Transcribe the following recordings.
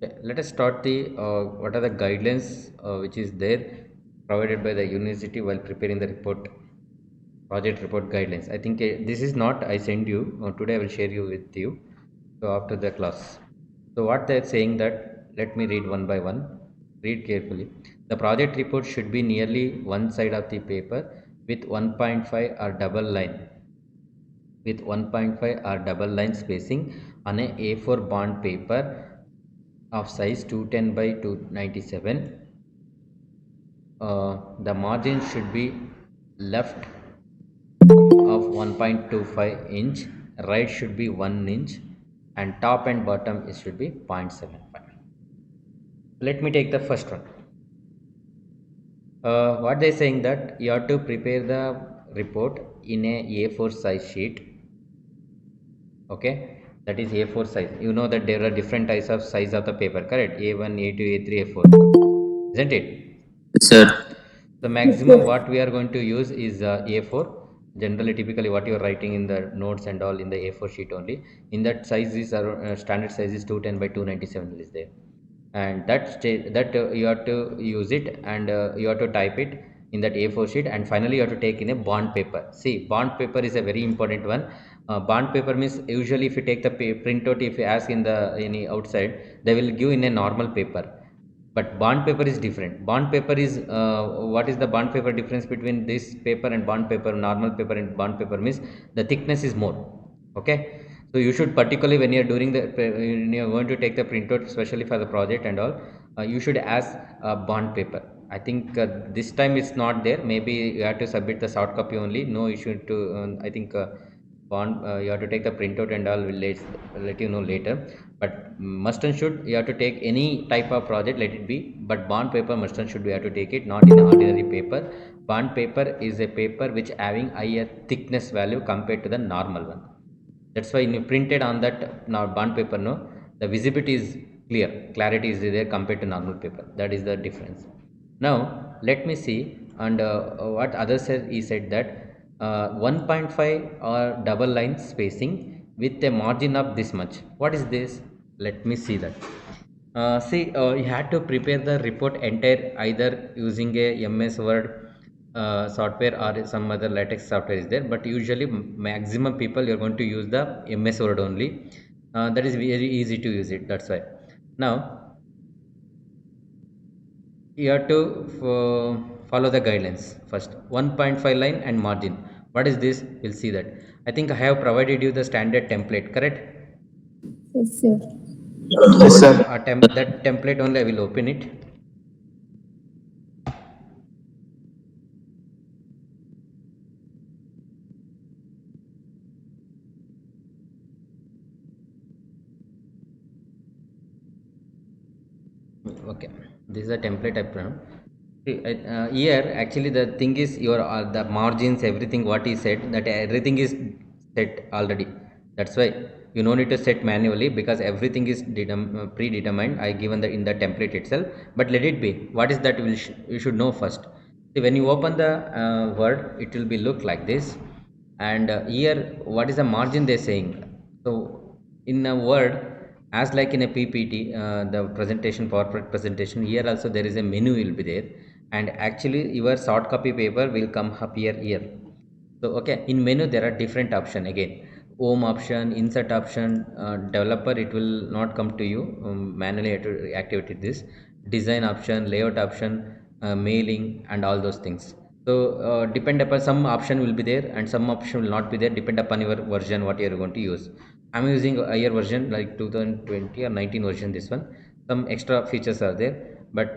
Okay, let us start the what are the guidelines which is there provided by the university while preparing the report project report guidelines. I think this is not I send you today. I will share you with you. So after the class. So what they're saying that let me read one by one. Read carefully. The project report should be nearly one side of the paper with 1.5 or double line with 1.5 or double line spacing on a A4 bond paper of size 210 by 297. The margin should be left of 1.25 inch, right should be 1 inch, and top and bottom it should be 0.75. Let me take the first one. What they saying that you have to prepare the report in a A4 size sheet. Okay, that is A4 size. You know that there are different types of size of the paper, correct? A1, A2, A3, A4, isn't it? Sir. The maximum what we are going to use is A4. Generally, typically, what you are writing in the notes and all in the A4 sheet only. In that size is standard size is 210 by 297 is there, and that you have to use it, and you have to type it in that A4 sheet, and finally you have to take in a bond paper. See, bond paper is a very important one. Bond paper means usually if you take the printout, if you ask in the any outside, they will give in a normal paper, but bond paper is different. Bond paper is what is the bond paper difference between this paper and bond paper? Normal paper and bond paper means the thickness is more. Okay, so you should particularly when you're doing the when you're going to take the printout, especially for the project and all, you should ask bond paper. I think this time it's not there. Maybe you have to submit the soft copy only. No issue to I think bond you have to take the printout and all. Will let you know later. But must and should you have to take any type of project, let it be. But bond paper must and should we have to take it, not in ordinary paper. Bond paper is a paper which having higher thickness value compared to the normal one. That's why when you printed on that now bond paper, no, the visibility is clear, clarity is there compared to normal paper. That is the difference. Now let me see. And what others said, he said that 1.5 or double line spacing with a margin of this much. What is this? Let me see that. See, you had to prepare the report entire either using a MS Word software or some other latex software is there, but usually maximum people you're going to use the MS Word only. That is very easy to use it. That's why. Now you have to follow the guidelines first. 1.5 line and margin. What is this? We'll see that. I think I have provided you the standard template, correct? Yes, sir. Yes, sir. That template only I will open it. Okay, this is a template I put. See, here actually the thing is your the margins, everything what he said, that everything is set already. That's why you no need to set manually, because everything is predetermined. I given the in the template itself. But let it be. What is that? You should know first. See, when you open the word, it will be look like this. And here, what is the margin they're saying? So in a word, as like in a PPT, the presentation, PowerPoint presentation, here also there is a menu will be there, and actually your soft copy paper will come up here. So okay, in menu there are different option again. Home option, insert option, developer it will not come to you, manually you have to activate this. Design option, layout option, mailing, and all those things. So depend upon, some option will be there and some option will not be there, depend upon your version what you are going to use. I'm using a higher version like 2020 or 19 version, this one. Some extra features are there, but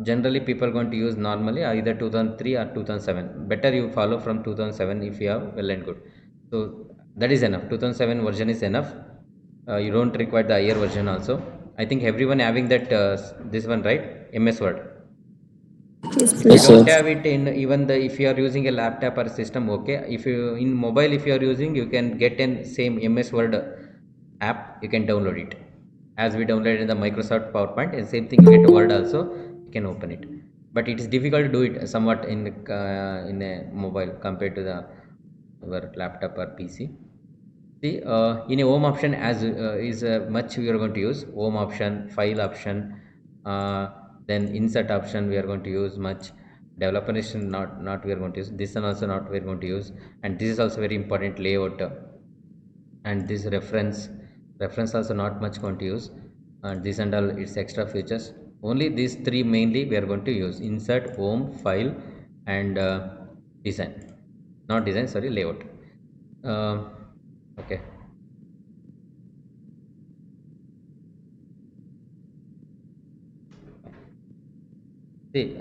generally people are going to use normally either 2003 or 2007. Better you follow from 2007 if you have well and good. So that is enough. 2007 version is enough. You don't require the higher version also. I think everyone having that this one, right? MS Word. Yes, You Yes, please. sir. don't have it in even the, if you are using a laptop or system. Okay, if you in mobile, if you are using, you can get in same MS Word app, you can download it as we downloaded in the Microsoft PowerPoint, and same thing you get a Word also, you can open it. But it is difficult to do it somewhat in a mobile compared to the our laptop or PC. See, in a home option as is much we are going to use home option, file option, then insert option we are going to use much. Developer is not we are going to use this, and also not we are going to use, and this is also very important layout, and this reference also not much going to use, and this and all its extra features. Only these three mainly we are going to use: insert, home, file, and design. Not design, sorry, layout. Okay. See,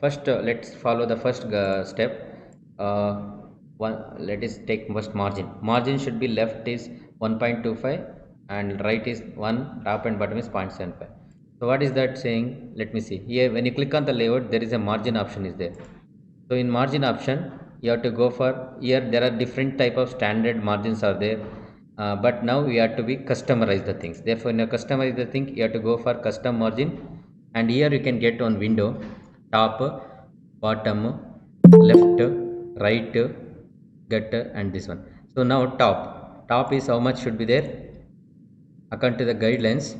first let's follow the first step. One, let us take first margin. Margin should be left is 1.25 and right is 1, top and bottom is 0.75. So what is that saying? Let me see. Here when you click on the layout, there is a margin option is there. So in margin option, you have to go for, here there are different type of standard margins are there. But now we have to be customize the things. Therefore, when you customize the thing, you have to go for custom margin, and here you can get one window: top, bottom, left, right, gut, and this one. So now top is how much should be there according to the guidelines.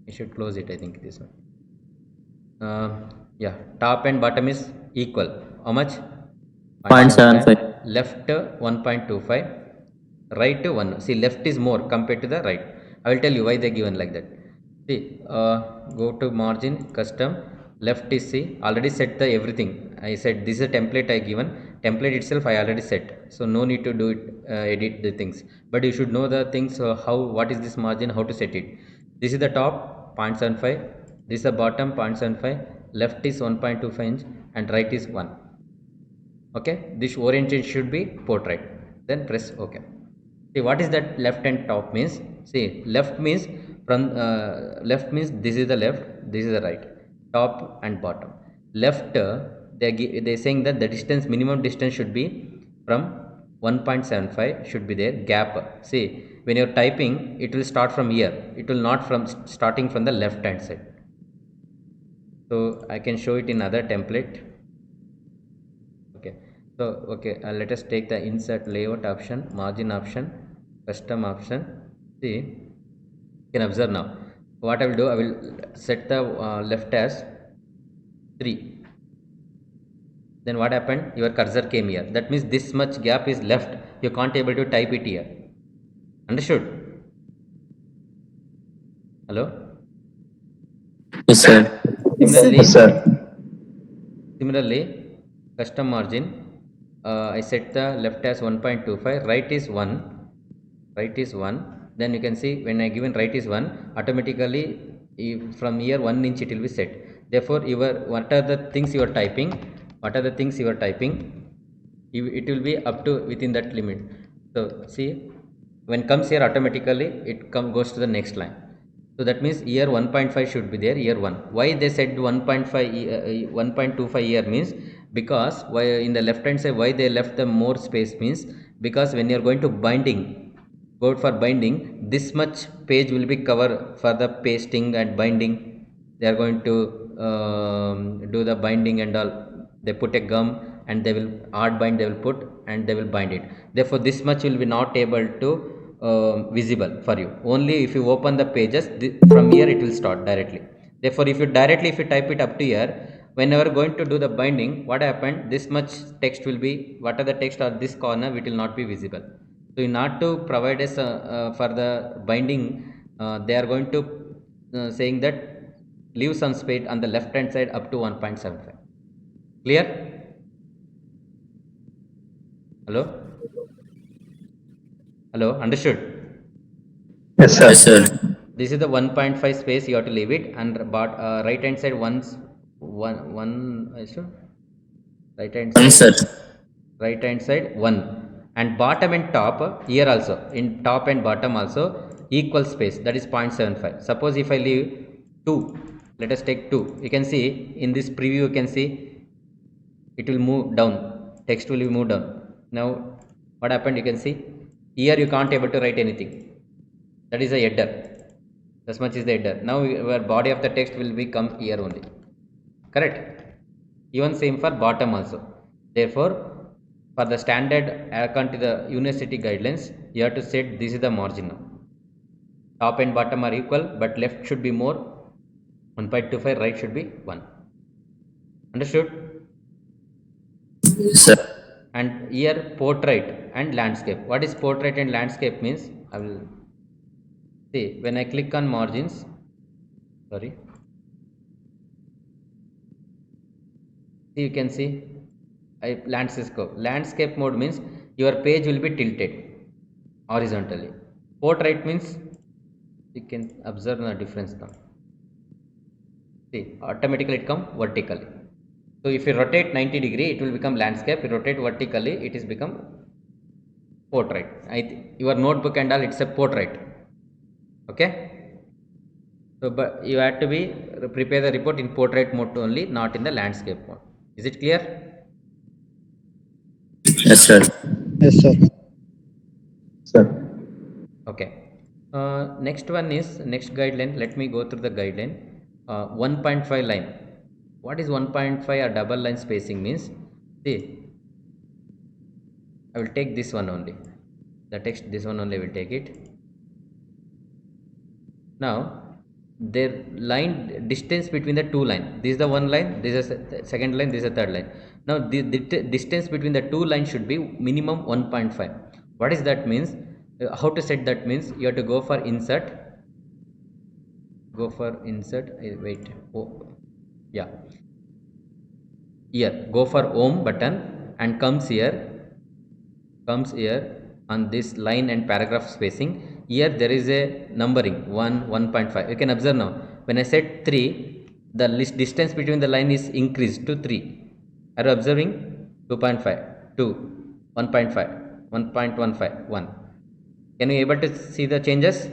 You should close it, I think, this one. Yeah, top and bottom is equal. How much? 0.75. Left 1.25, right 1. See, left is more compared to the right. I will tell you why they given like that. See, go to margin, custom, left is, see, already set the everything. I said this is a template I given. Template itself I already set, so no need to do it, edit the things. But you should know the things, how, what is this margin, how to set it. This is the top 0.75, this is the bottom 0.75, left is 1.25 inch, and right is 1. Okay, this orientation should be portrait. Then press OK. See, what is that left and top means? See, left means from left means this is the left, this is the right, top and bottom. Left, they saying that the distance, minimum distance should be from 1.75 should be there, gap. See, when you're typing, it will start from here, it will not from starting from the left hand side. So I can show it in other template. Okay, so okay, let us take the insert layout option, margin option, custom option. See, you can observe now. What I will do, I will set the left as 3. Then what happened? Your cursor came here. That means this much gap is left. You can't able to type it here. Understood? Hello? Yes, sir. Similarly, custom margin, I set the left as 1.25, right is 1, right is 1. Then you can see when I given right is 1, automatically from here 1 inch it will be set. Therefore, what are the things you are typing, it will be up to within that limit. So see, when comes here, automatically it goes to the next line. So that means here 1.5 should be there, here 1. Why they said 1.25 here means, because why in the left hand side, why they left the more space means, because when you are going to binding, go for binding, this much page will be covered for the pasting and binding. They are going to do the binding and all. They put a gum and they will hard bind, they will put and they will bind it. Therefore, this much will be not able to visible for you. Only if you open the pages, from here it will start directly. Therefore, if you type it up to here, whenever going to do the binding, what happened, this much text will be, what are the text or this corner, it will not be visible. So in order to provide us for the binding, they are going to saying that leave some space on the left hand side up to 1.75. Clear? Hello, understood? Yes, sir. Yes, sir. This is the 1.5 space, you have to leave it, and right hand side one right hand Yes, side, sir. right hand side 1, and bottom and top here also, in top and bottom also equal space, that is 0.75. Suppose if I leave 2, let us take 2, you can see in this preview, you can see it will move down, text will be moved down. Now what happened, you can see here you can't able to write anything, that is a header, this much is the header. Now your body of the text will become here only, correct? Even same for bottom also. Therefore, For the standard according to the university guidelines, you have to set this is the margin now. Top and bottom are equal, but left should be more 1.25, right should be 1. Understood? Yes, sir. And here portrait and landscape. What is portrait and landscape means? I will see when I click on margins. Sorry. See, you can see landscape mode means your page will be tilted horizontally. Portrait means you can observe the difference now. See, automatically it come vertically. So if you rotate 90 degree, it will become landscape. If you rotate vertically, it is become portrait. Your notebook and all, it's a portrait. Okay. So, but you have to be prepare the report in portrait mode only, not in the landscape mode. Is it clear? Yes, sir. Yes, sir. Sir. Okay. Next one is next guideline. Let me go through the guideline. 1.5 line. What is 1.5 or double line spacing means? See, I will take this one only. The text, this one only will take it. Now, their line distance between the two line. This is the one line. This is the second line. This is the third line. Now, the distance between the two lines should be minimum 1.5. What is that means? How to set that means? You have to go for insert. Go for insert. Wait. Oh, yeah. Here, go for home button and comes here on this line and paragraph spacing. Here there is a numbering 1.5. You can observe now when I set 3, the list distance between the line is increased to 3. Are you observing? 2.5, 2, 1.5, 1.15, 1. Can you able to see the changes?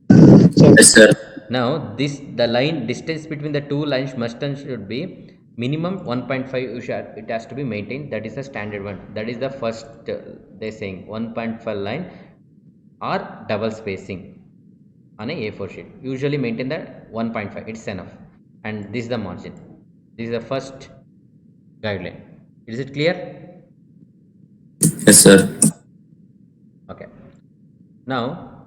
Yes, sir. Now the line distance between the two lines must and should be minimum 1.5. It has to be maintained. That is the standard one. That is the first they're saying 1.5 line or double spacing on a A4 sheet. Usually maintain that 1.5. It's enough. And this is the margin. This is the first guideline. Is it clear? Yes, sir. Okay. Now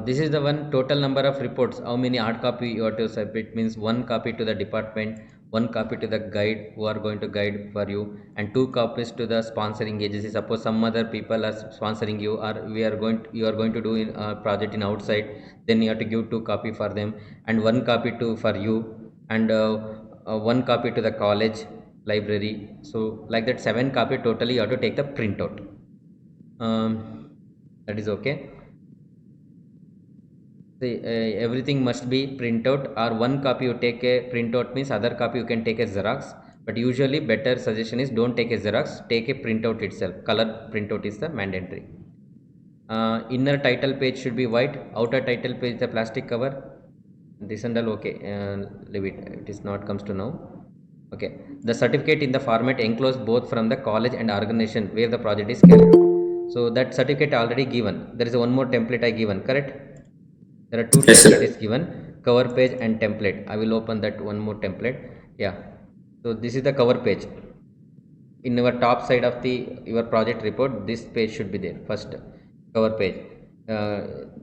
this is the one total number of reports. How many hard copy you have to submit means 1 copy to the department, 1 copy to the guide who are going to guide for you, and 2 copies to the sponsoring agency. Suppose some other people are sponsoring you, or you are going to do in project in outside, then you have to give 2 copy for them, and 1 copy to for you, and 1 copy to the college library. So like that 7 copy totally you have to take the printout. That is okay. See, everything must be printout, or 1 copy you take a printout means other copy you can take a Xerox, but usually better suggestion is don't take a Xerox, take a printout itself. Color printout is the mandatory. Inner title page should be white, outer title page the plastic cover. This and all okay, leave it is not comes to now. Okay, the certificate in the format enclosed both from the college and organization where the project is carried out. So that certificate already given. There is one more template I given, correct? There are 2 Yes, templates sir. is given, cover page and template. I will open that one more template. Yeah, so this is the cover page. In your top side of the your project report, this page should be there. First cover page.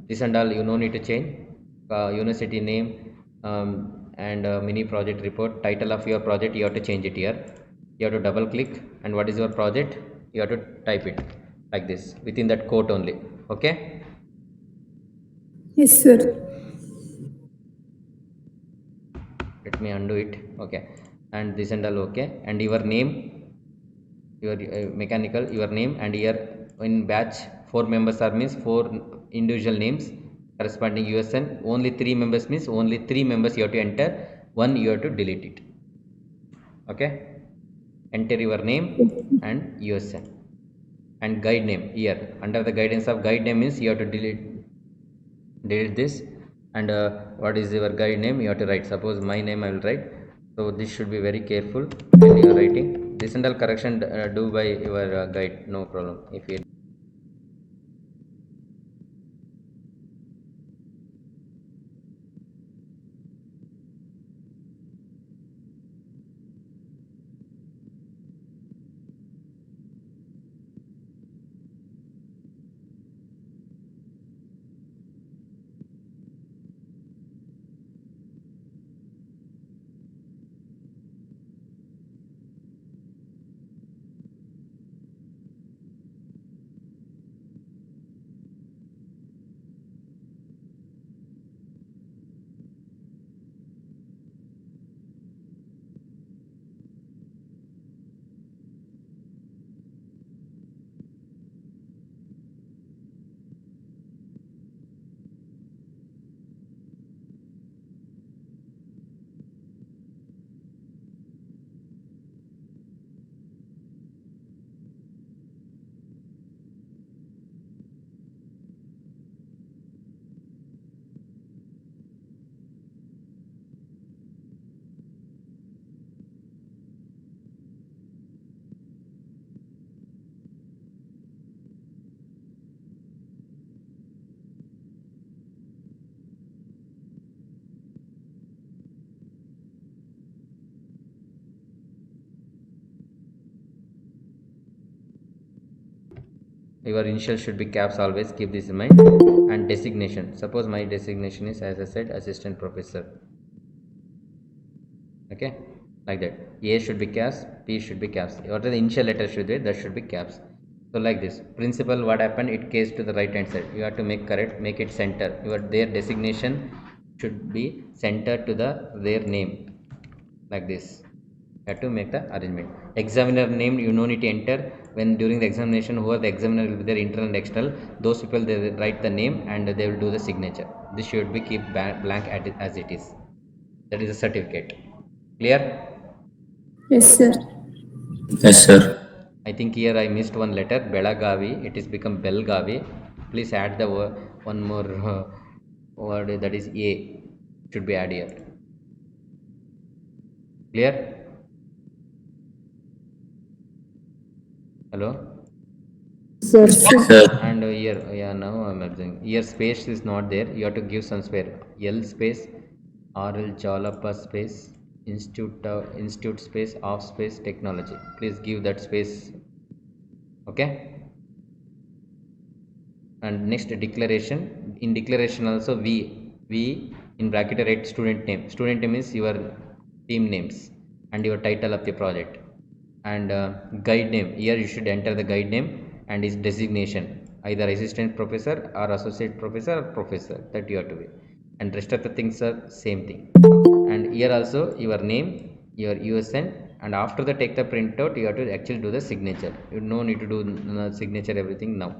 This and all you no need to change. University name, and mini project report. Title of your project you have to change it here. You have to double click, and what is your project you have to type it like this within that quote only. Okay. Yes, sir. Let me undo it. Okay, and this and all okay, and your name, your mechanical your name, and here in batch 4 members are means 4 individual names corresponding USN. Only 3 members means only 3 members you have to enter, 1 you have to delete it. Okay, enter your name and USN and guide name. Here under the guidance of guide name means you have to delete this, and what is your guide name you have to write. Suppose my name I will write. So this should be very careful when you are writing. This and all correction do by your guide, no problem. If you your initial should be caps always, keep this in mind. And designation, suppose my designation is, as I said, assistant professor. Okay, like that. A should be caps, P should be caps. Whatever the initial letter should be, that should be caps. So like this principal, what happened, it case to the right hand side, you have to make correct, make it center. Your their designation should be center to the their name, like this. You have to make the arrangement. Examiner name, you no need to enter. When during the examination, whoever the examiner will be there, internal and external, those people, they will write the name and they will do the signature. This should be keep blank as it is. That is a certificate. Clear? Yes, sir. Yes, sir. I think here I missed one letter, Belagavi. It is become Belgavi. Please add the one more word, that is A. Should be added here. Clear? Hello? Sir. Sir. And here, yeah, now I'm observing. Here space is not there. You have to give some space. L space, RL Jalapa space, institute space, off space, technology. Please give that space. Okay. And next, declaration. In declaration also, V in bracket write student name. Student name is your team names and your title of the project. And guide name, here you should enter the guide name and his designation, either assistant professor or associate professor or professor, that you have to be. And rest of the things are same thing. And here also your name, your USN, and after the take the printout, you have to actually do the signature. You no need to do signature everything now.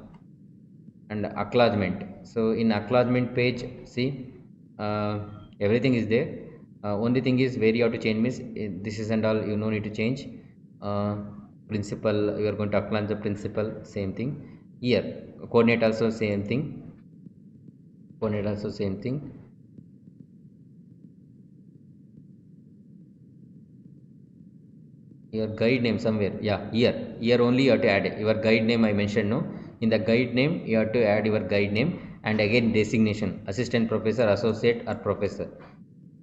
And acknowledgement, so in acknowledgement page, see, everything is there. Only thing is where you have to change means this is and all, you no need to change. Principal, you are going to acknowledge the principal, same thing. Here coordinate also same thing, your guide name somewhere, yeah, here only you have to add your guide name. I mentioned, no, in the guide name you have to add your guide name, and again designation, assistant professor, associate or professor.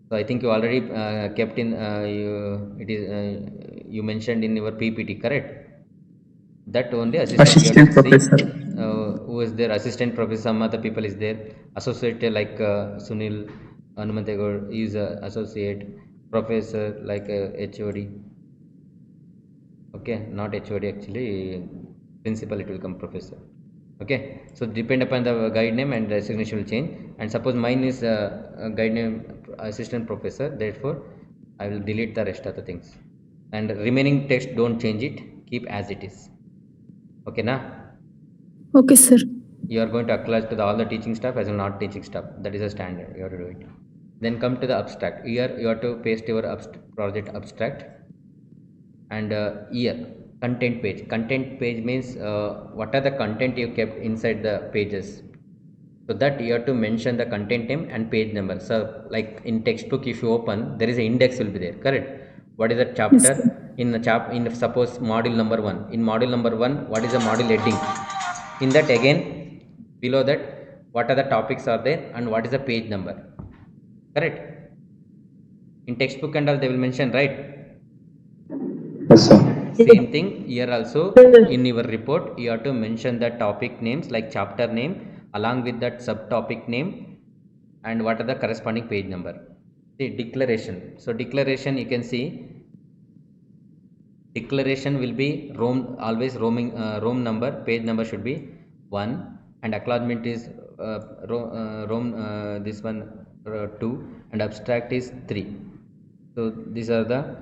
So I think you already kept in you mentioned in your PPT, correct? That only assistant Professor. who is there, assistant professor, some other people is there. Associate like Sunil Hanumantegod is associate professor, like HOD. Okay, not HOD actually, principal, it will come professor. Okay, so depend upon the guide name and the designation will change. And suppose mine is guide name assistant professor, therefore I will delete the rest of the things, and remaining text don't change it, keep as it is. Okay, na? Okay, sir. You are going to acknowledge to all the teaching staff as well not teaching staff. That is a standard, you have to do it. Then come to the abstract. Here you have to paste your project abstract. And here content page means what are the content you kept inside the pages, so that you have to mention the content name and page number. So like in textbook, if you open, there is an index will be there, correct? What is the chapter? Yes, In the in suppose module number 1, in module number 1, what is the module heading? In that, again below that, what are the topics are there and what is the page number, correct? In textbook and all they will mention, right? Yes, sir. Same thing here also. In your report, you have to mention the topic names like chapter name along with that subtopic name and what are the corresponding page number. See, declaration. So declaration, you can see declaration will be always room number, page number should be 1, and acknowledgement is this one 2, and abstract is 3. So these are the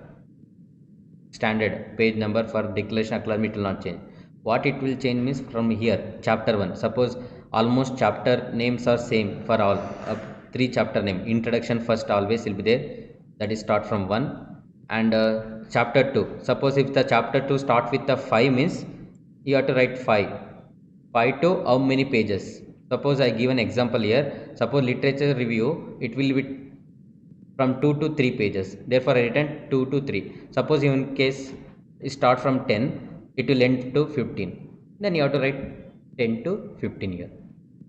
standard page number for declaration. Acknowledgement will not change. What it will change means from here chapter 1, suppose almost chapter names are same for all 3 chapter name. Introduction first always will be there, that is start from 1. And chapter 2, suppose if the chapter 2 start with the 5 means you have to write 5 to how many pages. Suppose I give an example here, suppose literature review, it will be from 2 to 3 pages, therefore I written 2 to 3. Suppose in case start from 10, it will end to 15, then you have to write 10 to 15 here.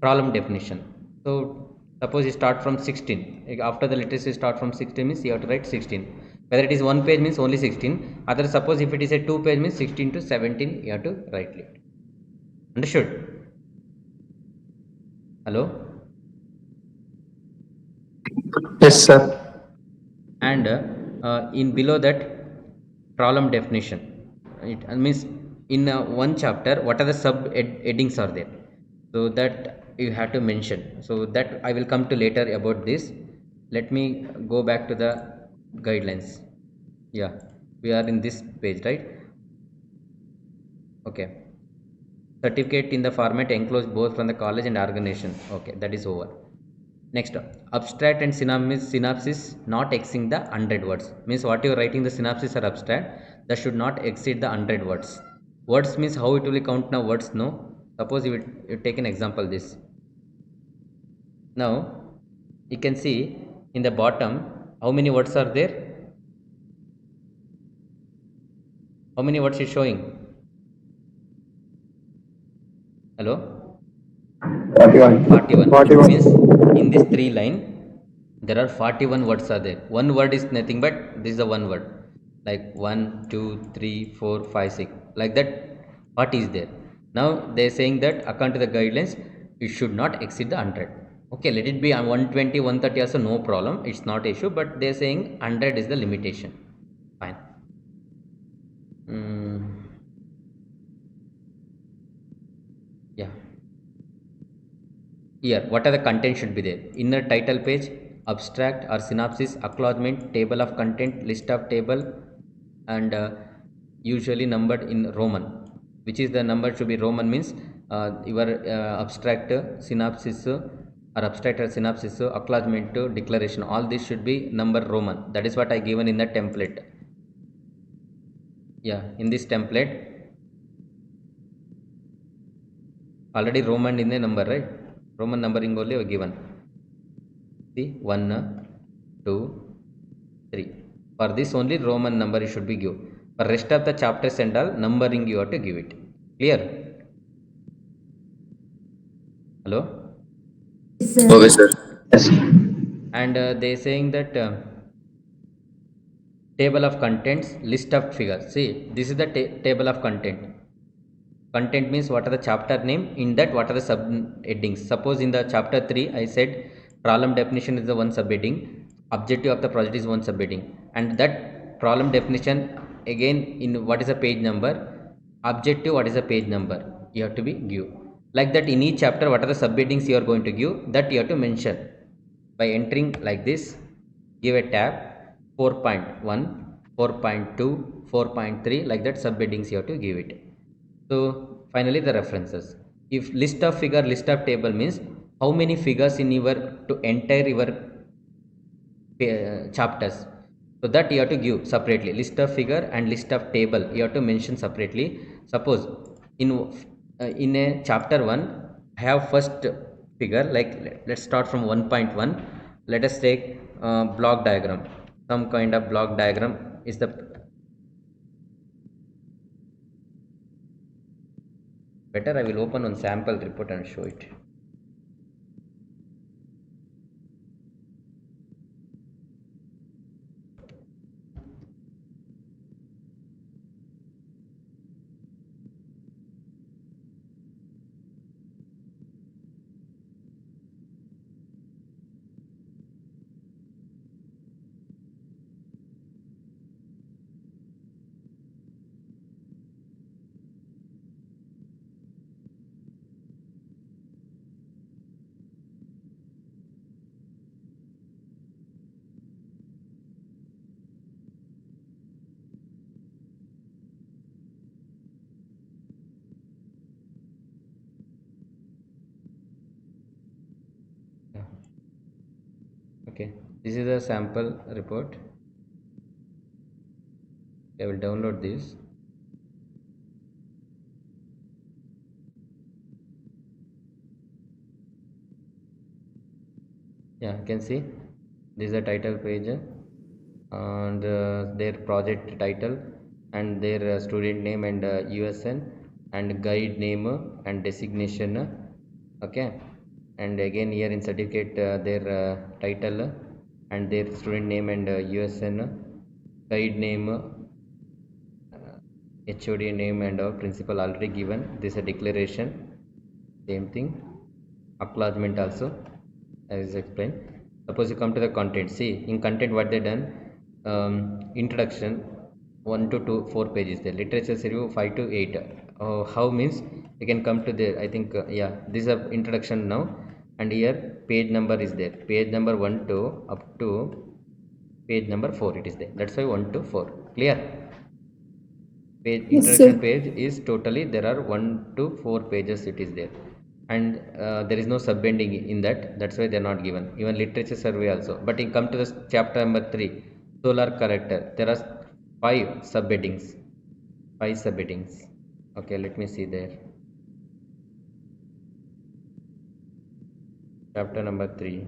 Problem definition, so suppose you start from 16, after the literacy start from 16 means you have to write 16. Whether it is 1 page means only 16, other suppose if it is a 2 page means 16 to 17 you have to write it. Understood? Hello? Yes, sir. And in below that, problem definition. It means in one chapter what are the headings are there, so that you have to mention. So that I will come to later about this. Let me go back to the guidelines. Yeah, we are in this page, right? Okay. Certificate in the format enclosed both from the college and organization. Okay, that is over. Next, abstract and synopsis not exceeding the 100 words. Means what you are writing the synopsis or abstract, that should not exceed the 100 words. Words means how it will count now words, no? Suppose you take an example this. Now, you can see in the bottom how many words are there? How many words is showing? Hello? 41. 41. It 41. means in this three line there are 41 words are there. One word is nothing but this is the one word, like 1 2 3 4 5 6, like that. What is there? Now they are saying that according to the guidelines it should not exceed the 100. Okay, let it be on 120 130 also, no problem, it's not issue, but they are saying 100 is the limitation. Fine. Yeah. Here, what are the content should be there? Inner title page, abstract or synopsis, acknowledgement, table of content, list of table, and usually numbered in Roman. Which is the number should be Roman means your abstract, synopsis, or abstract or synopsis, acknowledgement, declaration. All this should be number Roman. That is what I given in the template. Yeah, in this template already Roman in the number, right? Roman numbering only given. See, 1 2 3. For this only Roman number you should be give. For rest of the chapters and all numbering you have to give it. Clear? Hello? Okay, sir. Yes. And they saying that table of contents, list of figures. See, this is the table of content. Content means what are the chapter name, in that what are the sub headings. Suppose in the chapter 3 I said problem definition is the one subheading, objective of the project is one subheading, and that problem definition again in what is the page number, objective what is the page number, you have to be give. Like that in each chapter what are the subheadings you are going to give, that you have to mention by entering like this. Give a tab 4.1 4.2 4.3, like that subheadings you have to give it. So finally the references. If list of figure, list of table means how many figures in your to enter your chapters. So that you have to give separately. List of figure and list of table you have to mention separately. Suppose in a chapter 1 I have first figure, like let's start from 1.1. Let us take block diagram. Some kind of block diagram is the better. I will open one sample report and show it. Yeah. Okay, this is a sample report. I will download this. Yeah, you can see this is the title page, and their project title and their student name and USN and guide name and designation. Okay, and again here in certificate their title and their student name and USN, guide name, HOD name and principal already given. This is a declaration. Same thing. Acknowledgement also, as explained. Suppose you come to the content. See, in content what they done, introduction 1 to 2 4 pages there, literature review 5 to 8. How means you can come to there. I think yeah, this is a introduction now, and here page number is there, page number 1 to up to page number 4 it is there. That's why 1 to 4. Clear? Page Yes, introduction sir. page is totally there are 1 to 4 pages it is there, and there is no subheading in that. That's why they are not given. Even literature survey also. But in come to the chapter number 3, solar character, there are 5 subheadings. 5 subheadings. Okay, let me see there. Chapter number 3.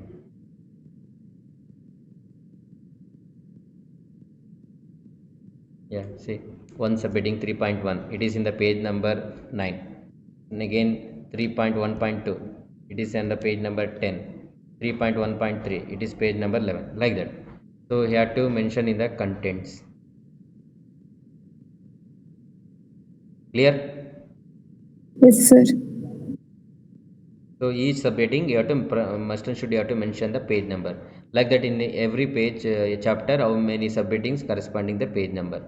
Yeah, see, one subheading 3.1, it is in the page number 9, and again 3.1.2, it is on the page number 10, 3.1.3, it is page number 11, like that. So you have to mention in the contents. Clear? Yes, sir. So each subheading you have to must and should you have to mention the page number, like that. In every page chapter, how many subheadings corresponding the page number.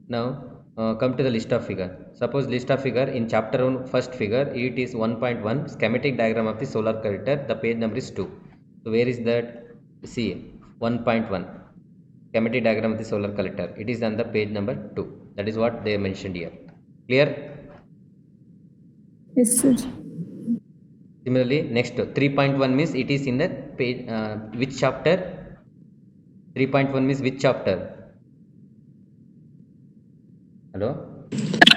Now come to the list of figure. Suppose list of figure in chapter 1 first figure, it is 1.1 schematic diagram of the solar collector, the page number is 2. So where is that? See, 1.1 schematic diagram of the solar collector, it is on the page number 2. That is what they mentioned here. Clear? Yes, sir. Similarly, next 3.1 means it is in the page which chapter? 3.1 means which chapter? Hello?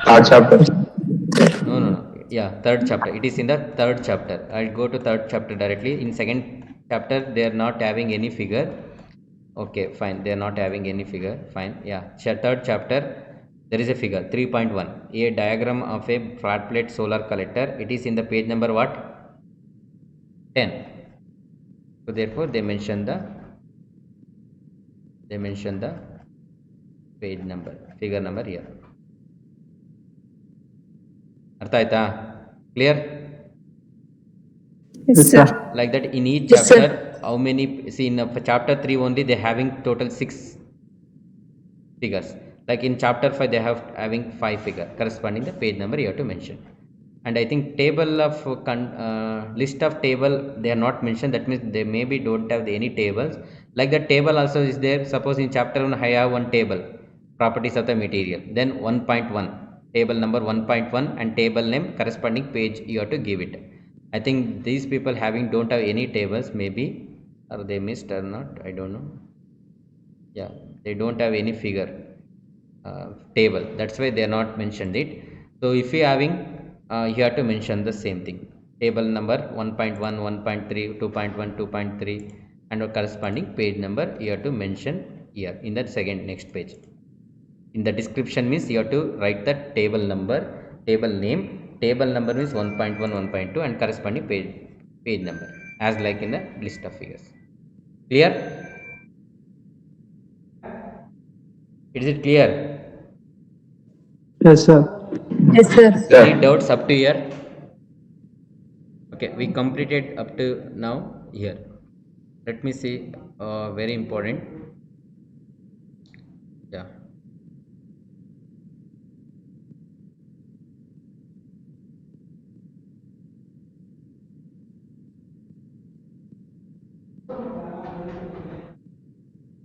Third chapter. No. Yeah, third chapter. It is in the third chapter. I'll go to third chapter directly. In second chapter, they are not having any figure. Okay, fine. They are not having any figure. Fine. Yeah. Third chapter, there is a figure 3.1. A diagram of a flat plate solar collector. It is in the page number what? 10. So therefore, they mention the page number, figure number here. ಅರ್ಥ ಆಯ್ತಾ? Clear? Yes, Yes, sir. sir. Like that in each Yes, sir. chapter, how many? See, in chapter 3 only they having total 6 figures. Like in chapter 5 they have having 5 figure corresponding the page number you have to mention. And I think table of list of table they are not mentioned. That means they maybe don't have any tables. Like the table also is there. Suppose in chapter 1 I have one table, properties of the material, then 1.1 table number 1.1 and table name corresponding page you have to give it. I think these people having don't have any tables, maybe, or they missed or not, I don't know. Yeah, they don't have any figure table, that's why they are not mentioned it. So if you having you have to mention the same thing, table number 1.1, 1.3, 2.1, 2.3, and a corresponding page number you have to mention here in that second next page. In the description means you have to write the table number, table name. Table number means 1.1, 1.2, and corresponding page number as like in the list of figures. Clear? Is it clear? Yes, sir. Yes, sir. Any doubts up to here? Okay, we completed up to now here. Let me see, very important. Yeah.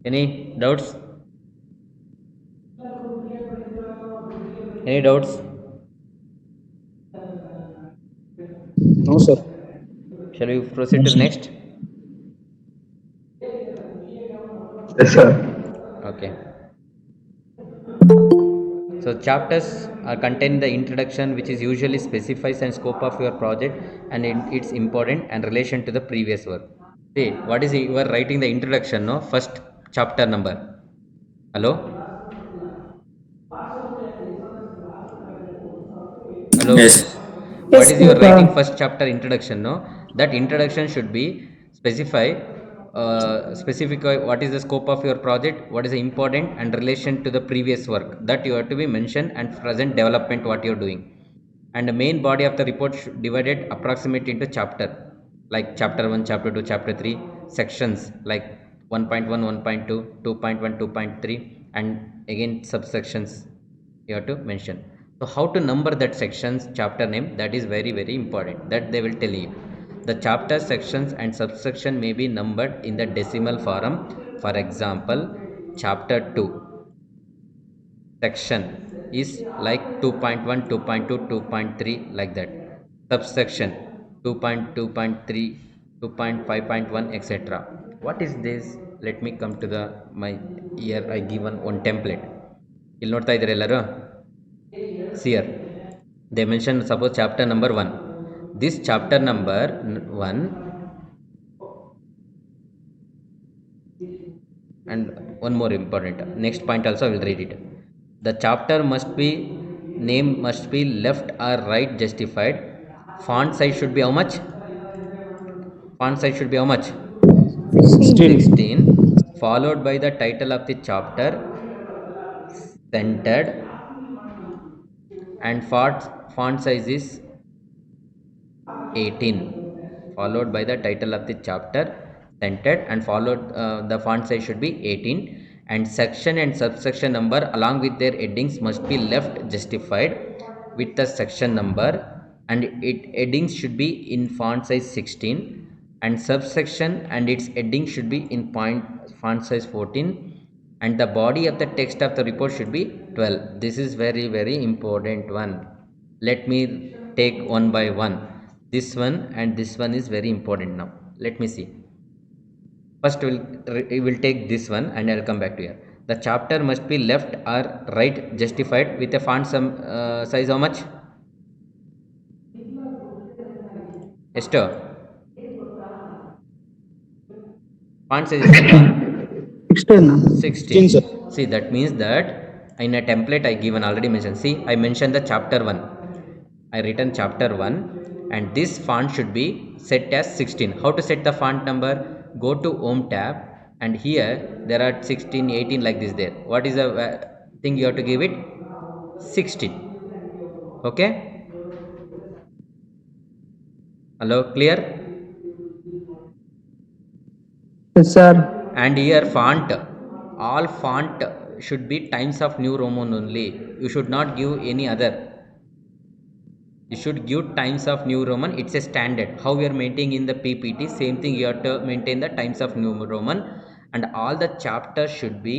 Any doubts? Any doubts? No, sir. Shall we proceed to the next? Yes, sir. Okay. So chapters are contain the introduction, which is usually specifies and scope of your project and its important and relation to the previous work. See, what is you are writing the introduction, no? First chapter number. Hello? Hello? Yes. What Yes, is your sir. writing first chapter introduction, no? That introduction should be specify specify what is the scope of your project, what is the important and relation to the previous work, that you have to be mentioned, and present development what you are doing. and the main body of the report divided approximately into chapter, like chapter 1, chapter 2, chapter 3, sections like 1.1, 1.2, 2.1, 2.3, and again subsections you have to mention. So how to number that sections chapter name, that is very very important, that they will tell you. The chapter sections and subsection may be numbered in the decimal form. For example, chapter 2 section is like 2.1, 2.2, 2.3, like that. Subsection 2.2.3, 2.5.1, etc. What is this? Let me come to the my here. I given one template. ಇಲ್ಲಿ ನೋಡ್ತಾ ಇದ್ದೀರಾ ಎಲ್ಲರೂ? See here, they mentioned suppose chapter number 1. This chapter number 1, and one more important next point also I will read it. The chapter must be name must be left or right justified. Font size should be how much? Font size should be how much? 16. Followed by the title of the chapter, centered, and font size is 18. Followed by the title of the chapter, centered, and followed the font size should be 18, and section and subsection number along with their headings must be left justified with the section number, and headings should be in font size 16, and subsection and its heading should be in font size 14, and the body of the text of the report should be 12. This is very very important one. Let me take one by one. This one and this one is very important. Now let me see. First we will take this one and I'll come back to here. The chapter must be left or right justified with a font size how much? Esther, font size is 16. See, that means that in a template I given already mentioned. See, I mentioned the chapter 1. I written chapter 1 and this font should be set as 16. How to set the font number? Go to home tab and here there are 16, 18 like this there. What is the thing you have to give it? 16. Okay? Hello, clear? Yes, sir. And here font, all font should be Times of New Roman only. You should not give any other. You should give Times of New Roman. It's a standard. How we are maintaining in the PPT, same thing you have to maintain the Times of New Roman, and all the chapters should be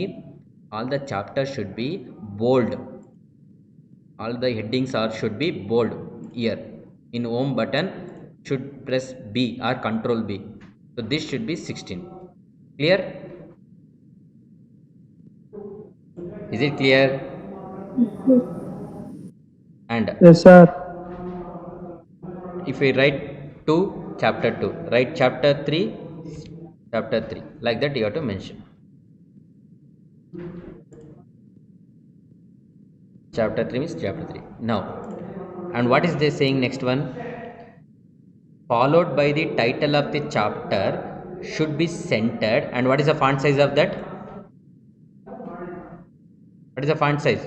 bold. All the headings should be bold. Here in home button should press B or Control B. So this should be 16. Clear? Is it clear? And Yes, sir. if we write 2, chapter 2, write chapter 3, like that you have to mention. Chapter 3 means chapter 3. Now, and what is they saying next one? Followed by the title of the chapter should be centered, and what is the font size of that? What is the font size?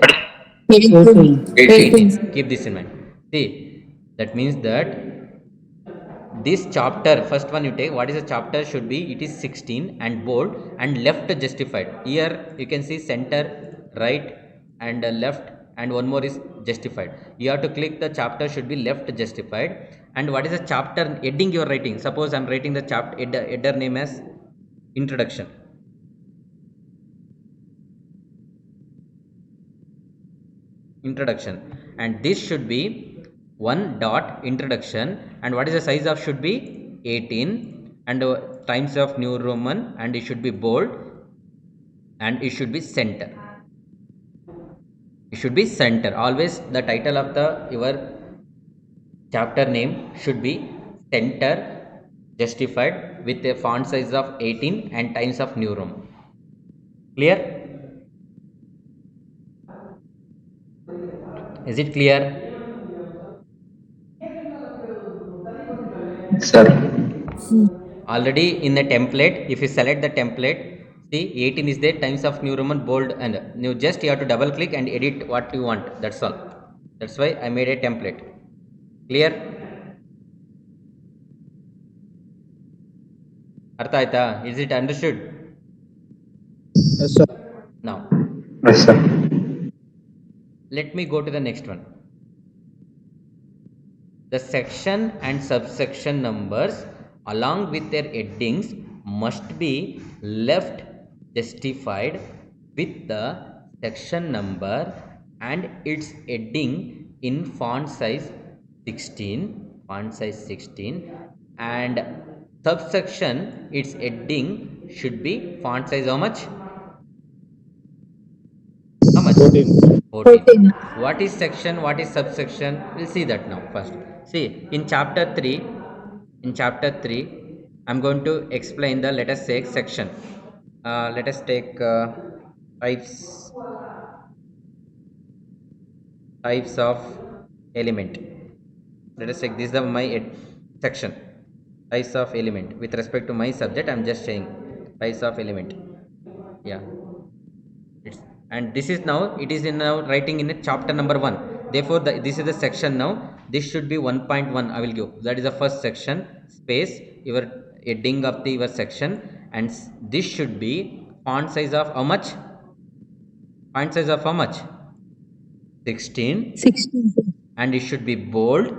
18. Keep this in mind. See, that means that this chapter, first one you take, what is the chapter should be? It is 16 and bold and left justified. Here you can see center, right, and left, and one more is justified. You have to click the chapter should be left justified. And what is the chapter heading you are writing? Suppose I am writing the chapter header name as introduction. And this should be 1 dot introduction, and what is the size of should be 18, and Times of New Roman, and it should be bold, and it should be center. Always the title of your chapter name should be center justified with a font size of 18 and Times of New Roman. Clear? Is it clear? Sir. Already in the template, if you select the template, see 18 is there, Times of New Roman, bold, and you have to double click and edit what you want. That's all. That's why I made a template. Clear? Artha aita? Is it understood? Yes, sir. Now, Yes, sir. let me go to the next one. The section and subsection numbers along with their headings must be left justified with the section number and its heading in font size 16 and subsection its heading should be font size how much? How much? 14. 14. What is section? What is subsection? We'll see that now first. See, in chapter 3, I'm going to explain the, let us say, section. Let us take types of element. Let us take this is the my section. Types of element. With respect to my subject, I'm just saying types of element. Yeah. And this is now it is in now writing in a chapter number 1, therefore this is the section. Now this should be 1.1 I will give, that is the first section space your heading of the your section, and this should be font size of how much? Font size of how much? 16. 16. And it should be bold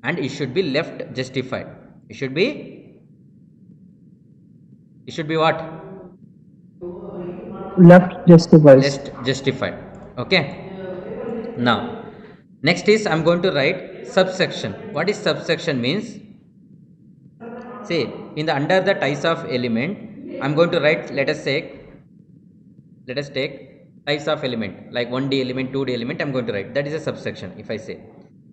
and it should be left justified. It should be what? Left justifies. Left justified. Okay. Now next is I'm going to write subsection. What is subsection means? See, in the under the types of element I'm going to write, let us take types of element like 1D element, 2D element. I'm going to write that is a subsection. If I say,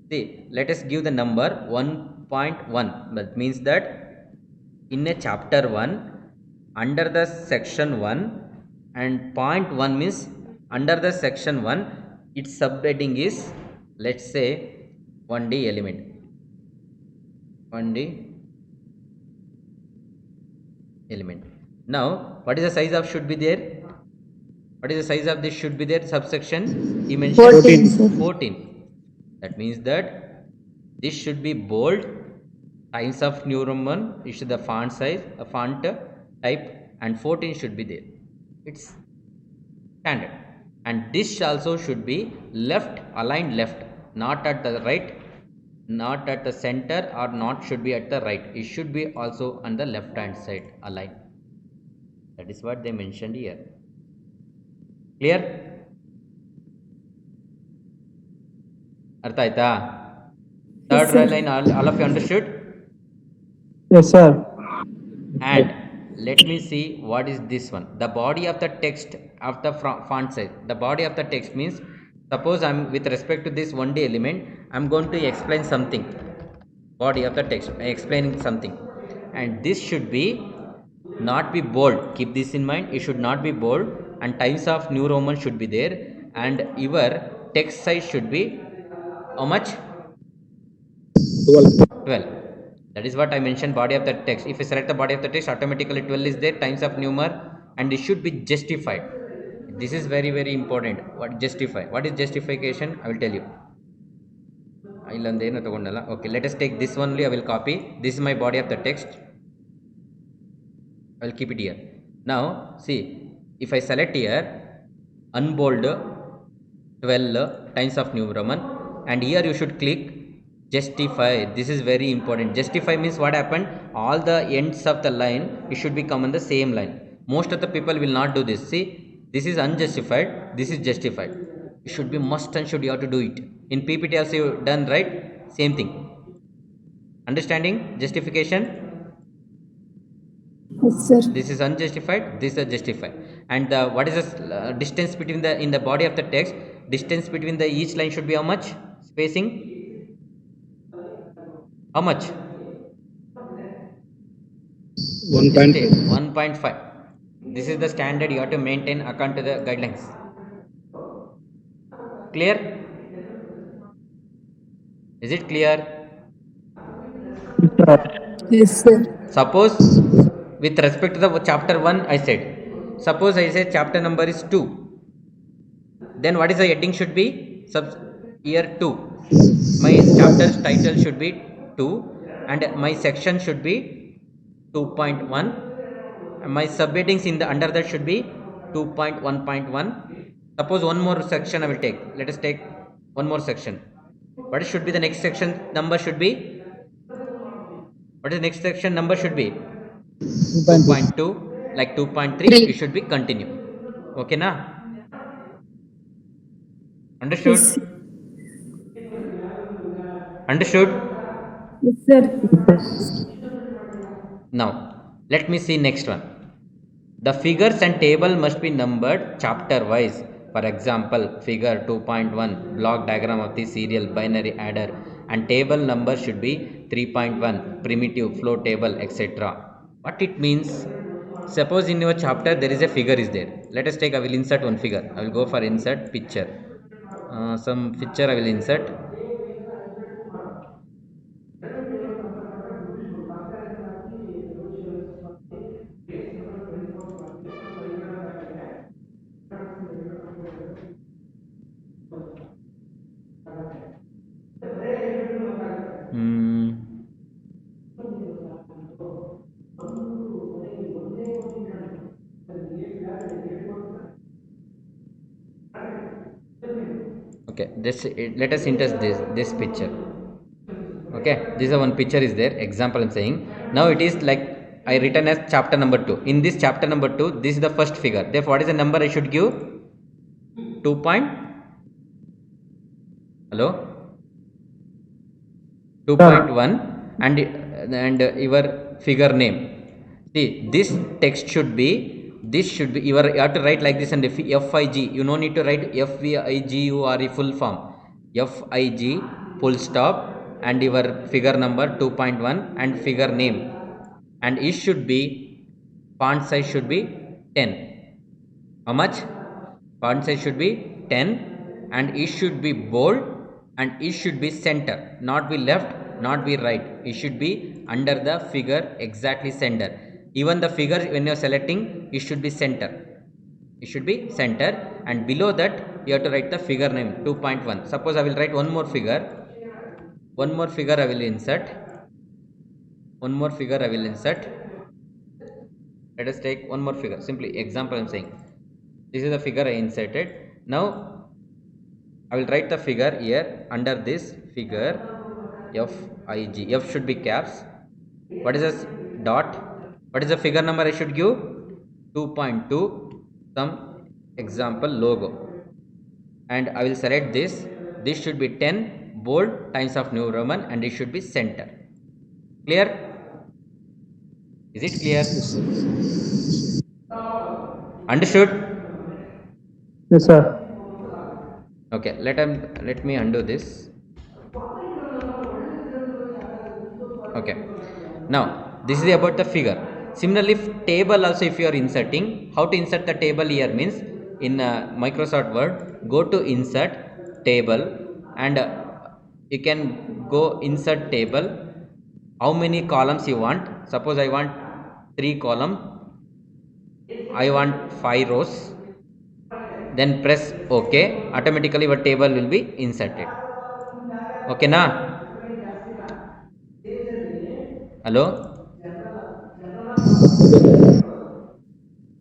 see, let us give the number 1.1, that means that in a chapter 1 under the section 1, and 0.1 means under the section 1 its subheading is, let's say, 1D element. 1D element. Now what is the size of should be there? What is the size of this should be there subsection? He mentioned 14, sir. 14. That means that this should be bold, times of New Roman, it should the font size, a font type, and 14 should be there. It's standard. And this also should be left, aligned left, not at the right, not at the center, or not should be at the right. It should be also on the left hand side aligned. That is what they mentioned here. Clear? Artha aita? Third line all of you understood? Yes, sir. And let me see what is this one. The body of the text of the font size. The body of the text means, suppose I'm with respect to this 1D element, I'm going to explain something. Body of the text, explaining something, and this should be not be bold. Keep this in mind. It should not be bold, and times of New Roman should be there, and your text size should be how much? 12. That is what I mentioned, body of the text. If you select the body of the text, automatically 12 is there, times of numer, and it should be justified. This is very very important. What justify? What is justification? I will tell you. Okay, let us take this only. I will copy. This is my body of the text. I will keep it here. Now see, if I select here unbold 12 times of New Roman, and here you should click justify. This is very important. Justify means what happened? All the ends of the line it should be come on the same line. Most of the people will not do this. See, this is unjustified, this is justified. It should be must and should, you have to do it. In PPT also you done, right? Same thing. Understanding justification? Yes, sir. This is unjustified, this is justified. And what is the distance between the in the body of the text? Distance between the each line should be how much? Spacing how much? 1.5. This is the standard you have to maintain according to the guidelines. Clear? Is it clear? Yes, sir. Suppose with respect to the chapter 1 I said, suppose I say chapter number is 2, then what is the heading should be? Year 2. My chapter's title should be 2 and my section should be 2.1. My subheadings in the under that should be 2.1.1. Suppose one more section I will take. Let us take one more section. What should be the next section number should be? What is the next section number should be? 2.2, like 2.3 you 3. should be continue. Okay na? Understood? Yes. Understood? Yes, sir. Now let me see next one. The figures and table must be numbered chapter wise. For example, figure 2.1 block diagram of the serial binary adder and table number should be 3.1 primitive flow table, etc. What it means? Suppose in your chapter there is a figure is there. Let us take, I will insert one figure. I will go for insert picture. Some picture I will insert. Hmm. Okay, let us insert this picture. Okay, this is one picture is there, example I'm saying. Now it is like I written as chapter number 2. In this chapter number 2, this is the first figure. Therefore what is the number I should give? 2 point, hello, 2.1 and your figure name. See, this text should be, this should be, you have to write like this, and FIG, you no need to write FVIGURE full form. FIG full stop and your figure number 2.1 and figure name, and it should be font size should be 10. How much? Font size should be 10 and it should be bold and it should be center, not be left, not be right. It should be under the figure, exactly center. Even the figure when you are selecting, it should be center. It should be center, and below that you have to write the figure name 2.1. Suppose I will write one more figure. One more figure I will insert. One more figure I will insert. Let us take one more figure. Simply example I am saying. This is the figure I inserted. Now I will write the figure here under this figure FIG. F should be caps. What is this dot? What is the figure number I should give? 2.2, some example logo, and I will select this. This should be 10 bold times of New Roman and it should be center. Clear? Is it clear? Understood? Yes, sir. Okay, let me undo this. Okay, now this is about the figure. Similarly, table also, if you are inserting, how to insert the table here means, in Microsoft Word, go to insert table and you can go insert table. How many columns you want? Suppose I want 3 column, I want 5 rows. Then press OK. Automatically your table will be inserted. Okay na? Hello?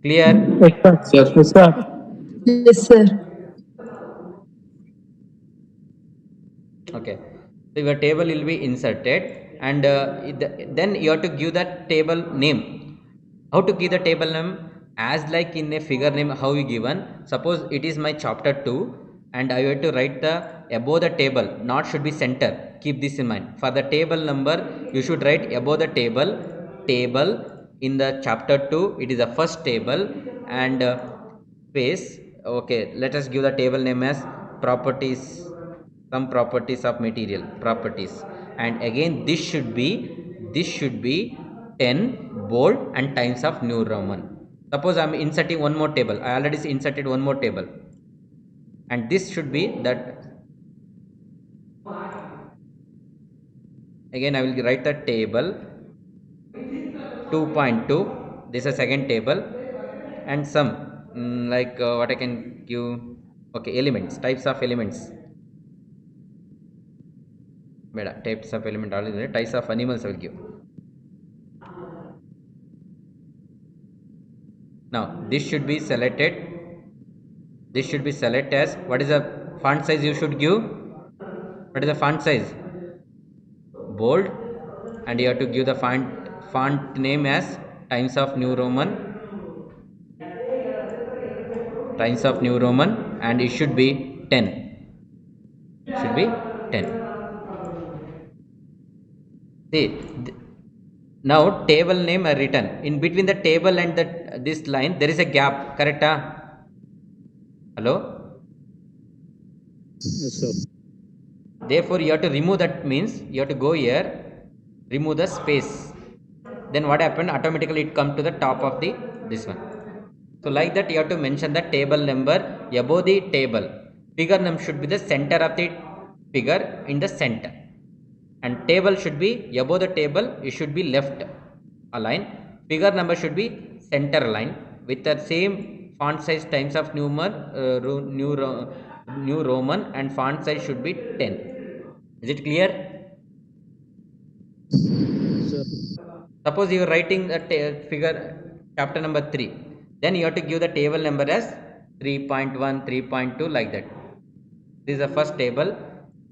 Clear? Yes, sir. Yes, sir. Yes, sir. Okay, so your table will be inserted, and then you have to give that table name. How to give the table name? As like in a figure name, how you given. Suppose it is my chapter 2 and I have to write the above the table, not should be center. Keep this in mind. For the table number, you should write above the table in the chapter 2. It is the first table, and space. Okay, let us give the table name as properties, some properties of material, properties, and again this should be 10 bold and times of New Roman. Suppose I am inserting one more table. I already inserted one more table, and this should be that. Again I will write the table 2.2. This is a second table, and some like what I can give. Okay, elements, types of elements. ಬೇಡ, types of element all is there. Types of animals I will give. Now this should be selected. This should be selected as what is the font size you should give. What is the font size? Bold, and you have to give the font name as Times of New Roman. Times of New Roman, and it should be 10. Should be 10. See, now table name are written in between the table and this line. There is a gap, correct? Hello. Yes, sir. Therefore you have to remove that, means you have to go here, remove the space. Then what happened? Automatically it come to the top of the this one. So like that you have to mention the table number above the table. Figure number should be the center of the figure, in the center, and table should be above the table. It should be left align. Figure number should be center line with the same font size Times of New Roman, and font size should be 10. Is it clear? Sir. Suppose you are writing the figure chapter number 3, then you have to give the table number as 3.1, 3.2, like that. This is the first table.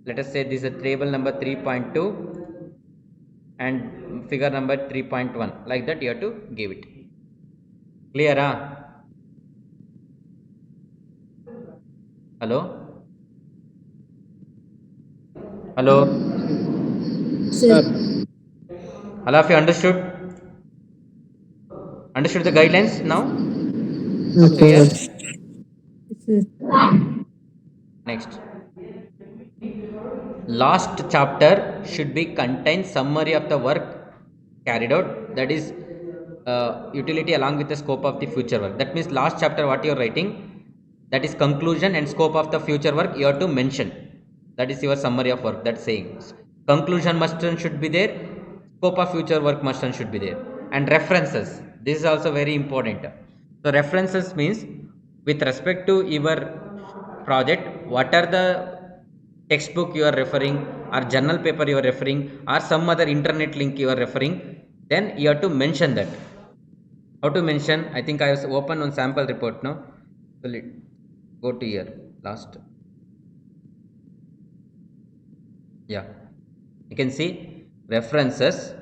Let us say this is a table number 3.2 and figure number 3.1, like that you have to give it. Clear? Hello? Hello? Sir. All of you understood? Understood the guidelines now? Okay. Clear? Sir. Next. Last chapter should be contain summary of the work carried out, that is utility along with the scope of the future work. That means last chapter what you are writing, that is conclusion and scope of the future work you have to mention. That is your summary of work. That saying conclusion must and should be there, scope of future work must and should be there, and references. This is also very important. So references means with respect to your project, what are the textbook you are referring, or journal paper you are referring, or some other internet link you are referring, then you have to mention that. How to mention? I think I was open on sample report now. So let go to here last. Yeah, you can see references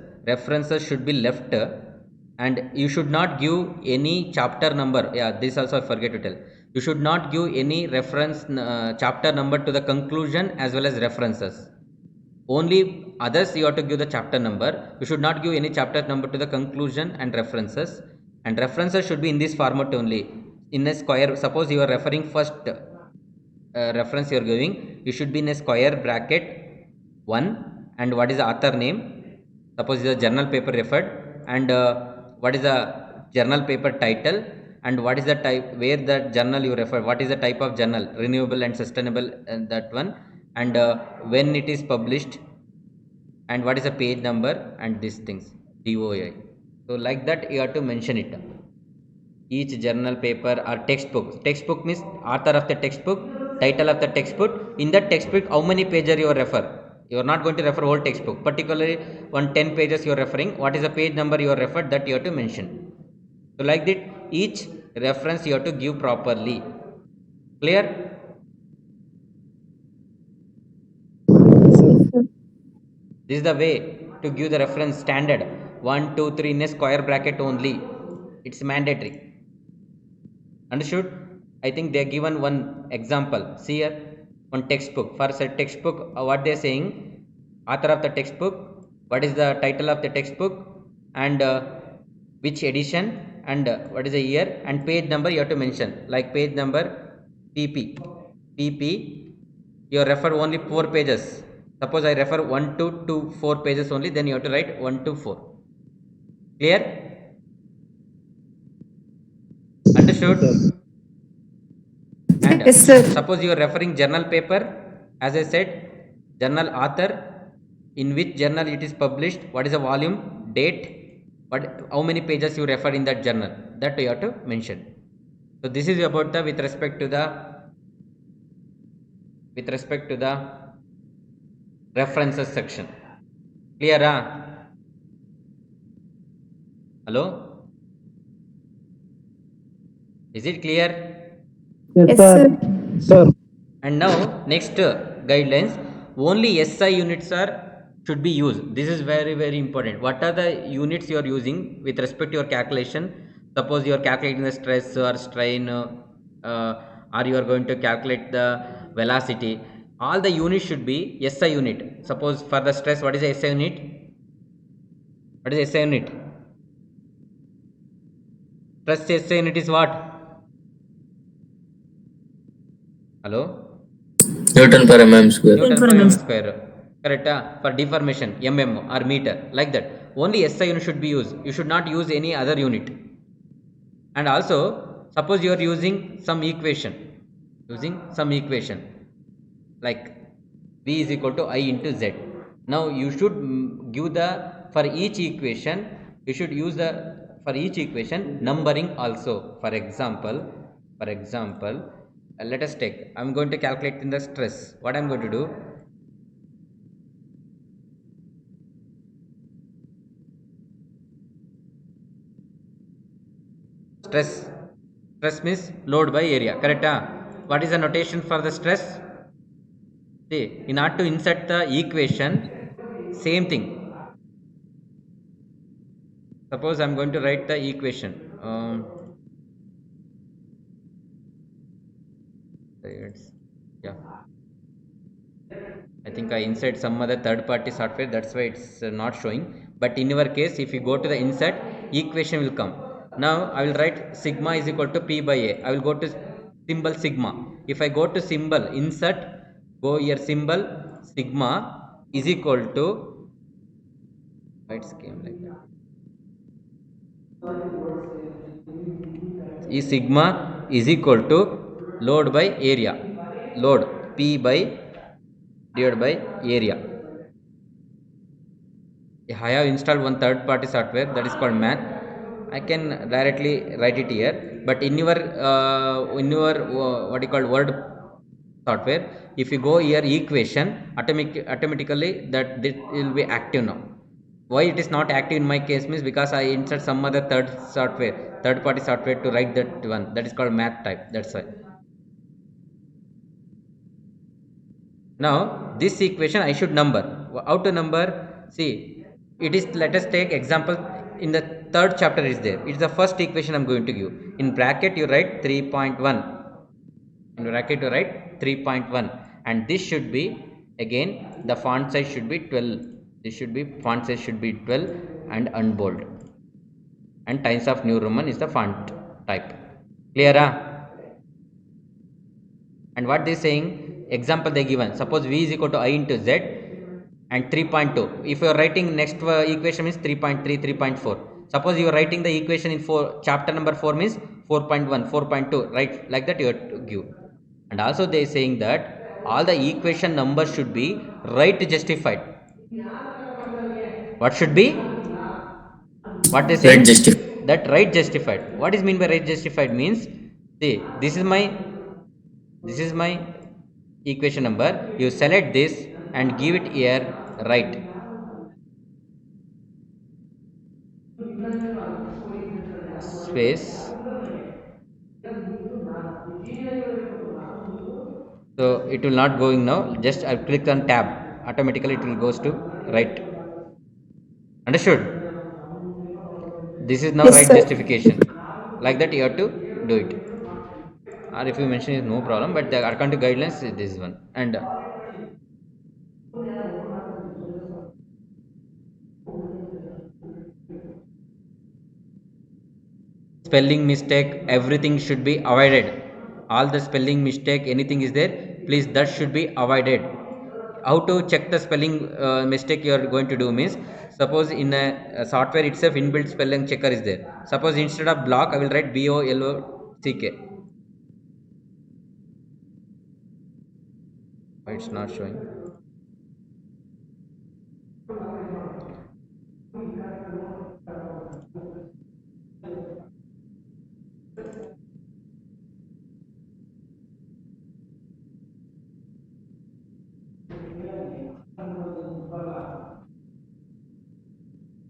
should be left, and you should not give any chapter number. Yeah, this also I forget to tell. You should not give any reference chapter number to the conclusion as well as references. Only others you have to give the chapter number. You should not give any chapter number to the conclusion and references. And references should be in this format only, in a square. Suppose you are referring first reference you are giving, you should be in a square bracket 1, and what is the author name. Suppose it is a journal paper referred, and what is the journal paper title, and what is the type, where the journal you refer, what is the type of journal, renewable and sustainable, and that one, and when it is published, and what is the page number, and these things, DOI. So like that you have to mention it. Each journal paper or textbook means author of the textbook, title of the textbook. In that textbook how many pages you refer. You are not going to refer whole textbook, particularly 10 pages you are referring, what is the page number you are referred, that you have to mention. So like that each reference you have to give properly. Clear? This is the way to give the reference standard 1 2 3 in a square bracket only. It's mandatory. Understood? I think they are given one example. See here, one textbook. For a textbook, what they are saying, author of the textbook, what is the title of the textbook, and which edition, and what is the year, and page number you have to mention. Like page number PP, you refer only 4 pages. Suppose I refer 1 to 4 pages only, then you have to write 1 to 4. Clear? Understood? And Yes, sir. suppose you are referring journal paper, as I said, journal author, in which journal it is published, what is the volume, date, how many pages you refer in that journal, that you have to mention. So this is about the with respect to the references section. Clear? Hello? Is it clear? Yes, sir. Sir. And now next guidelines, only SI units are should be used. This is very important. What are the units you are using with respect to your calculation? Suppose you are calculating the stress or strain, or you are going to calculate the velocity. All the units should be SI unit. Suppose for the stress, what is the SI unit? What is SI unit? Stress SI unit is what? Hello? Newton per mm square. Newton per mm square. Correct? For deformation, mm or meter, like that. Only SI unit should be used. You should not use any other unit. And also, suppose you are using some equation, like V is equal to I into Z. Now you should give the, for each equation, you should use the, for each equation numbering also. For example, let us take, I am going to calculate in the stress. What I am going to do? Stress means load by area. Correct? What is the notation for the stress? See, in order to insert the equation, same thing. Suppose I am going to write the equation. Yeah, I think I insert some other third party software, that's why it's not showing. But in your case, if you go to the insert, equation will come. Now I will write sigma is equal to P by A. I will go to symbol sigma. If I go to symbol insert, go here symbol sigma is equal to, it came like that. E sigma is equal to load by area. Load P by divided by area. I have installed one third party software that is called math. I can directly write it here, but in your what you call word software, if you go here equation, automatically that this will be active now. Why it is not active in my case means because I insert some other third party software to write that one, that is called math type. That's why. Now this equation I should number. How to number? See, it is, let us take example in the third chapter is there. It's the first equation I'm going to give. In bracket you write 3.1. In bracket you write 3.1, and this should be, again the font size should be 12. This should be, font size should be 12 and unbold. And Times of New Roman is the font type. Clear? And what they saying, example they given, suppose V is equal to I into Z and 3.2. If you are writing next equation means 3.3, 3.4. Suppose you are writing the equation in chapter number 4 means 4.1, 4.2, right? Like that you have to give. And also they saying that all the equation numbers should be right justified. What should be? What they say? Right justified. That right justified. What is mean by right justified means, see, this is my equation number. You select this and give it here right. Space. So it will not going now. Just I click on tab. Automatically it will goes to right. Understood? This is now Yes, right sir. justification. Like that you have to do it. Or if you mention is no problem, but the according to guidelines is this one. And spelling mistake, everything should be avoided. All the spelling mistake, anything is there, please, that should be avoided. How to check the spelling mistake you are going to do means, suppose in a software itself inbuilt spelling checker is there. Suppose instead of block I will write BOLOCK. Why it's not showing?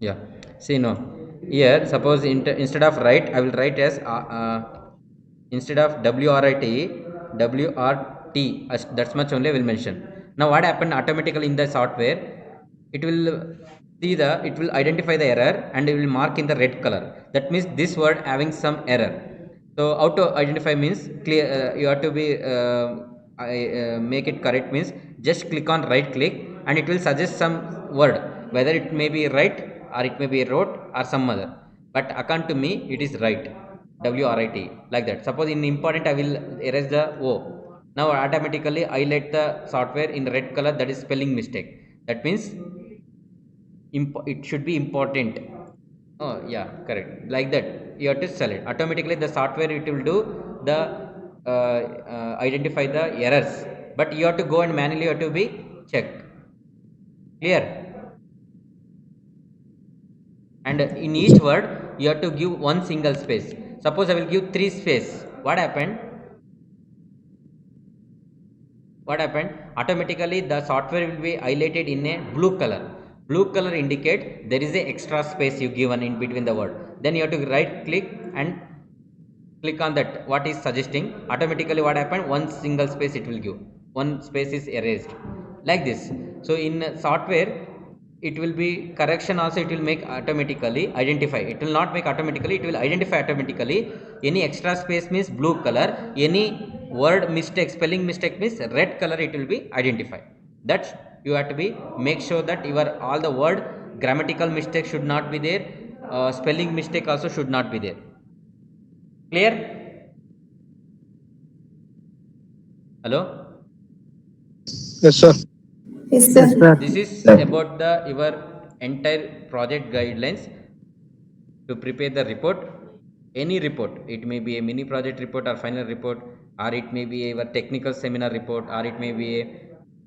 Yeah. See, no. Here, suppose instead of write, I will write as instead of WRT. That's much only I will mention. Now, what happened automatically in the software? It will it will identify the error and it will mark in the red color. That means this word having some error. So, how to identify means clear. You have to be make it correct means just click on right click and it will suggest some word, whether it may be right or it may be wrote or some other, but according to me it is right, WRIT, like that. Suppose in important I will erase the O. Now automatically highlight the software in red color, that is spelling mistake. That means it should be important. Oh yeah, correct, like that. You have to select automatically the software, it will do the identify the errors, but you have to go and manually you have to be check. Clear? And in each word you have to give one single space. Suppose I will give 3 space, what happened automatically the software will be highlighted in a blue color indicate there is a extra space you given in between the word. Then you have to right click and click on that what is suggesting. Automatically what happened, one single space it will give, one space is erased, like this. So in software it will be correction also, it will make automatically identify, it will not make automatically, it will identify automatically. Any extra space means blue color, any word mistake, spelling mistake means red color, it will be identified. That you have to be make sure that your all the word grammatical mistake should not be there, spelling mistake also should not be there. Clear? Hello? Yes, sir. Yes, Yes, sir. sir. This is about the your entire project guidelines to prepare the report. Any report, it may be a mini project report or final report, or it may be your technical seminar report, or it may be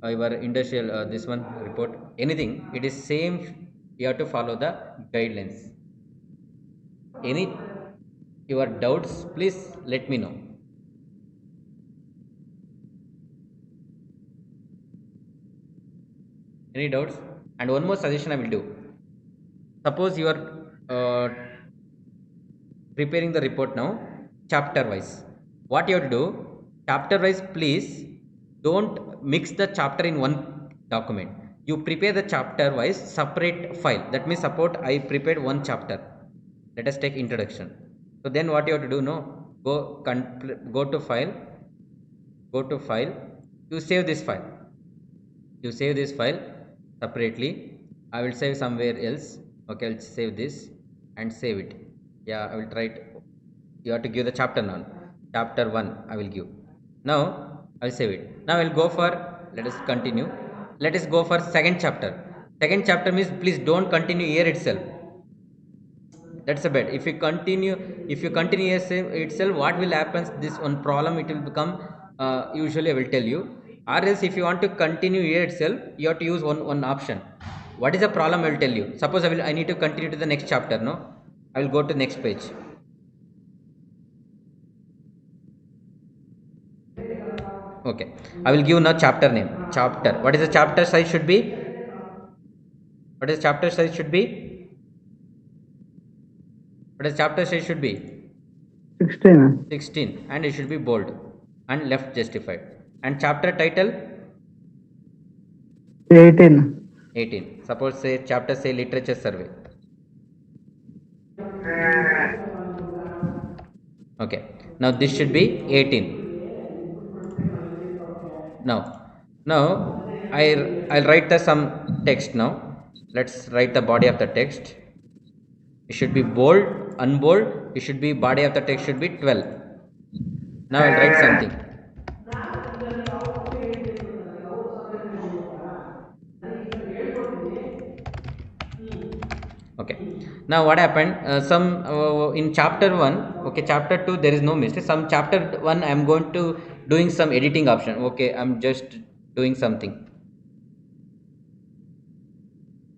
your industrial this one report. Anything, it is same. You have to follow the guidelines. Any your doubts, please let me know. Any doubts? And one more suggestion I will do. Suppose you are preparing the report now, chapter wise. What you have to do, chapter wise, please don't mix the chapter in one document. You prepare the chapter wise separate file. That means support I prepared one chapter. Let us take introduction. So then what you have to do, no, go to file, you save this file, separately. I will save somewhere else. Okay, I'll save this and save it. Yeah, I will try it. You have to give the chapter now. Chapter 1 I will give. Now I'll save it. Now I'll go for, let us continue. Let us go for second chapter. Second chapter means please don't continue here itself. That's a bet. If you continue itself, what will happen, this one problem it will become, usually I will tell you. Or else if you want to continue here itself, you have to use one option. What is the problem, I will tell you. Suppose I need to continue to the next chapter, no, I will go to next page. Okay, I will give now chapter name. Chapter, what is the chapter size should be? What is chapter size should be? What is chapter size should be? 16. 16, and it should be bold and left justified. And chapter title 18. 18. Suppose say chapter say literature survey. Okay, now this should be 18. Now I'll write the some text now. Let's write the body of the text. It should be bold, unbold. It should be body of the text should be 12. Now I'll write something. Okay, now what happened, some in chapter 1, okay, chapter 2 there is no mistake. Some chapter 1 I am going to doing some editing option. Okay, I'm just doing something,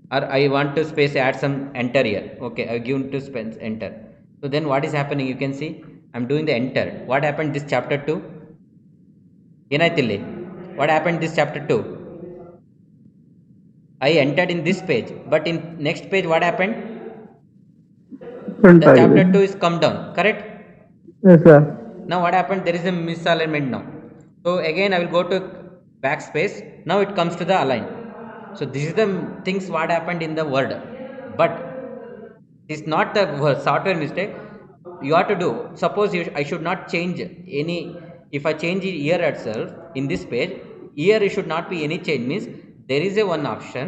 or I want to space add some enter here. Okay, I give to space enter. So then what is happening, you can see I'm doing the enter. What happened this chapter 2? Enaitille, what happened this chapter 2? I entered in this page, but in next page what happened? Front The chapter ಆಗಿದೆ. 2 is come down, correct? Yes, sir. Now what happened? There is a misalignment now. So again I will go to backspace. Now it comes to the align. So this is the things what happened in the word, but it's not the software mistake. You have to do. Suppose I should not change any. If I change it here itself in this page, here it should not be any change. Means there is a one option.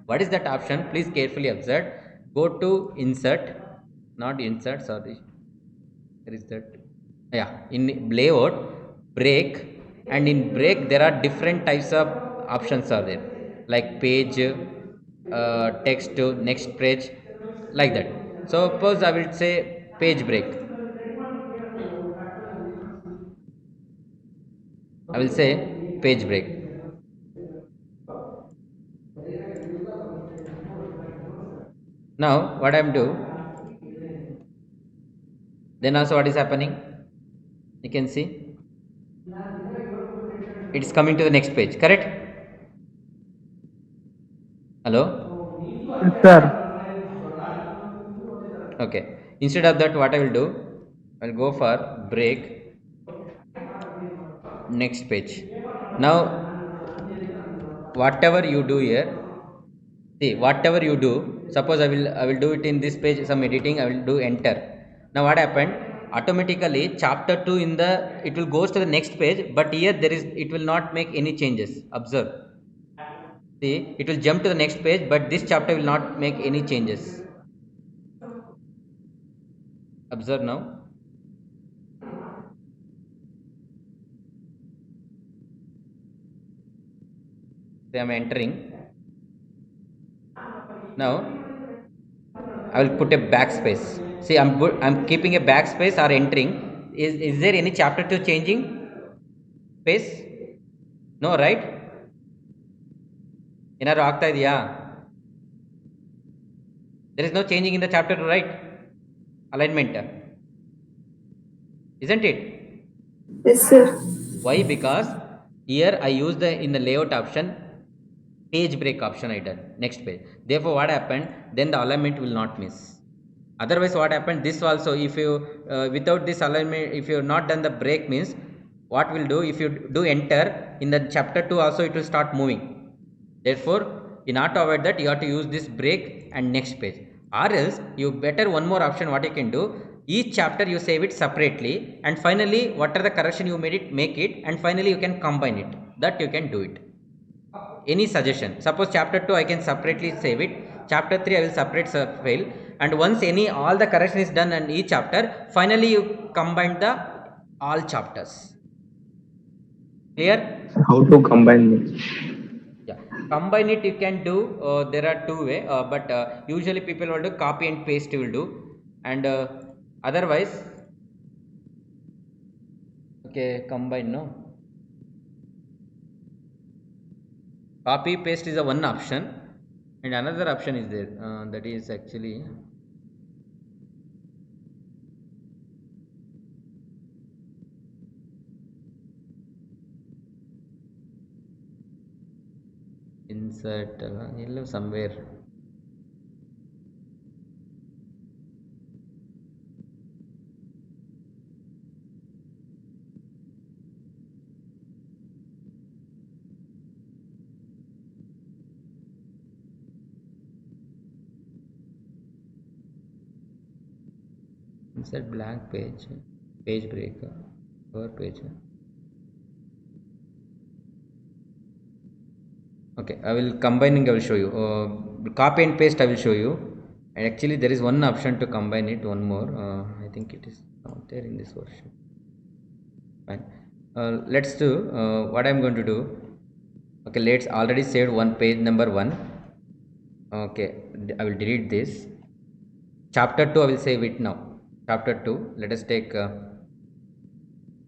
What is that option? Please carefully observe. Go to insert, not insert. Sorry, where is that? Yeah, in layout, break, and in break there are different types of options are there, like page, text to next page, like that. So suppose I will say page break. I will say page break. Now what I am do, then also what is happening, you can see it is coming to the next page, correct? Hello? Yes, sir. Okay, instead of that what I will do, I will go for break next page. Now whatever you do here, see whatever you do, suppose I will do it in this page, some editing, I will do enter. Now what happened, automatically chapter 2 in the, it will goes to the next page, but here there is, it will not make any changes. Observe, see it will jump to the next page, but this chapter will not make any changes. Observe now. I am entering. Now I will put a backspace. See, I'm keeping a backspace or entering. Is there any chapter 2 changing space? No, right? ಏನಾದ್ರು ಆಗ್ತಾ ಇದೆಯಾ? There is no changing in the chapter 2, right? Alignment, isn't it? Yes, sir. Why? Because here I use the, in the layout option, page break option I done next page. Therefore what happened, then the alignment will not miss. Otherwise what happened, this also, if you without this alignment, if you have not done the break, means what will do, if you do enter in the chapter 2 also, it will start moving. Therefore in order to avoid that, you have to use this break and next page, or else you better one more option what you can do, each chapter you save it separately, and finally what are the correction you made it, make it, and finally you can combine it. That you can do it. Any suggestion, suppose chapter 2 I can separately save it, chapter 3 I will separate file, and once any all the correction is done in each chapter, finally you combine the all chapters. Clear? How to combine them? Yeah, combine it you can do, there are two way, but usually people will do copy and paste will do, and otherwise, okay, combine, no, copy paste is a one option, and another option is there, that is actually insert somewhere. Insert blank page, page break, cover page. Okay, I will combining, I will show you, copy and paste I will show you, and actually there is one option to combine it, one more, I think it is not there in this version. Fine, let's do what I'm going to do. Okay, let's already saved one page number 1. Okay, I will delete this. Chapter 2 I will save it now. Chapter 2, let us take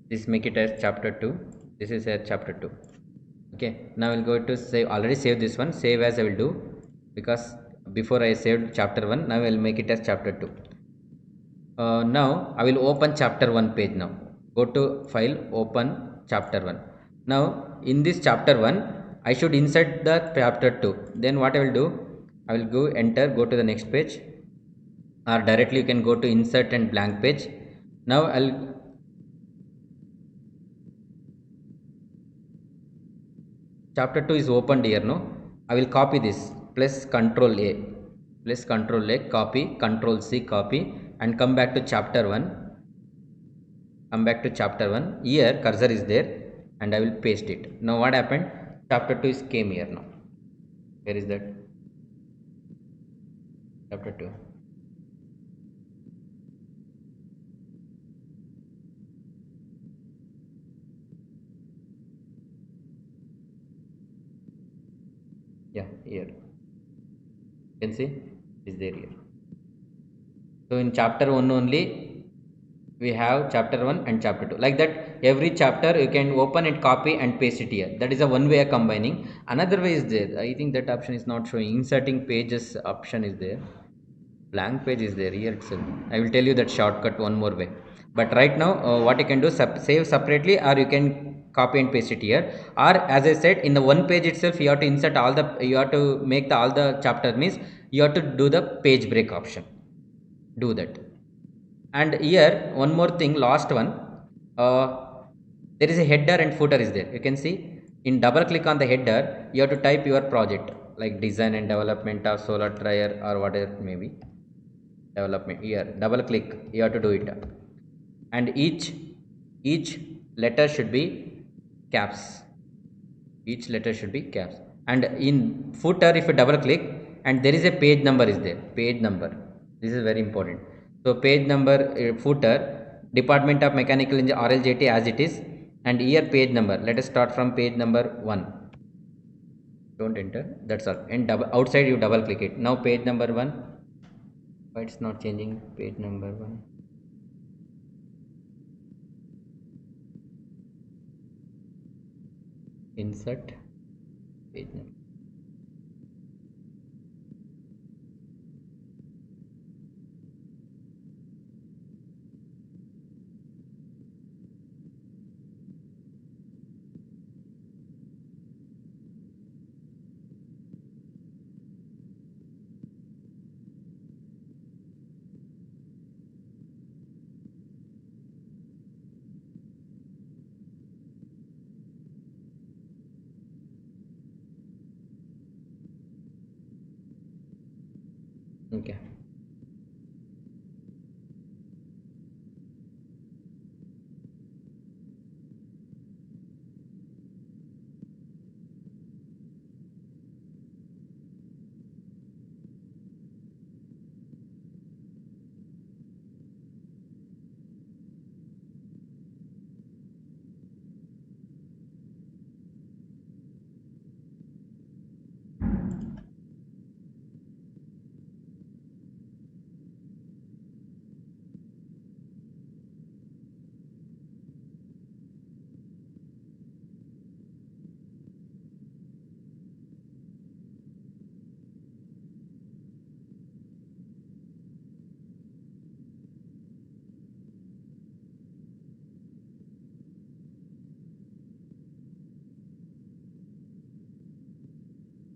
this, make it as chapter 2. This is a chapter 2. Okay, now I will go to save, already save this one, save as I will do, because before I saved chapter 1, now I will make it as chapter 2. Now I will open chapter 1 page. Now go to file, open chapter 1. Now in this chapter 1 I should insert the chapter 2. Then what I will do, I will go enter, go to the next page, or directly you can go to insert and blank page. Now chapter 2 is opened here, no? I will copy this plus control A, copy, control C, copy, and come back to chapter 1. Come back to chapter 1. Here cursor is there and I will paste it. Now what happened? Chapter 2 is came here now. Where is that? Chapter 2. Yeah, here. You can see is there here. So in chapter 1 only we have chapter 1 and chapter 2. Like that, every chapter you can open and copy and paste it here. That is a one way of combining. Another way is there. I think that option is not showing. Inserting pages option is there. Blank page is there here itself. I will tell you that shortcut one more way. But right now, what you can do, save separately, or you can copy and paste it here. Or as I said, in the one page itself, you have to insert all the, you have to make all the chapter, means you have to do the page break option. Do that. And here one more thing, last one, there is a header and footer is there. You can see, in double click on the header, you have to type your project, like design and development of solar dryer or whatever maybe development. Here double click, you have to do it, and each letter should be caps. Each letter should be caps. And in footer, if you double click, and there is a page number is there, page number, this is very important. So page number, footer, Department of Mechanical Engineering, RLJT as it is, and here page number. Let us start from page number 1. Don't enter, that's all. And outside you double click it. Now page number 1. Why it's not changing? Page number 1. Insert page number. Okay.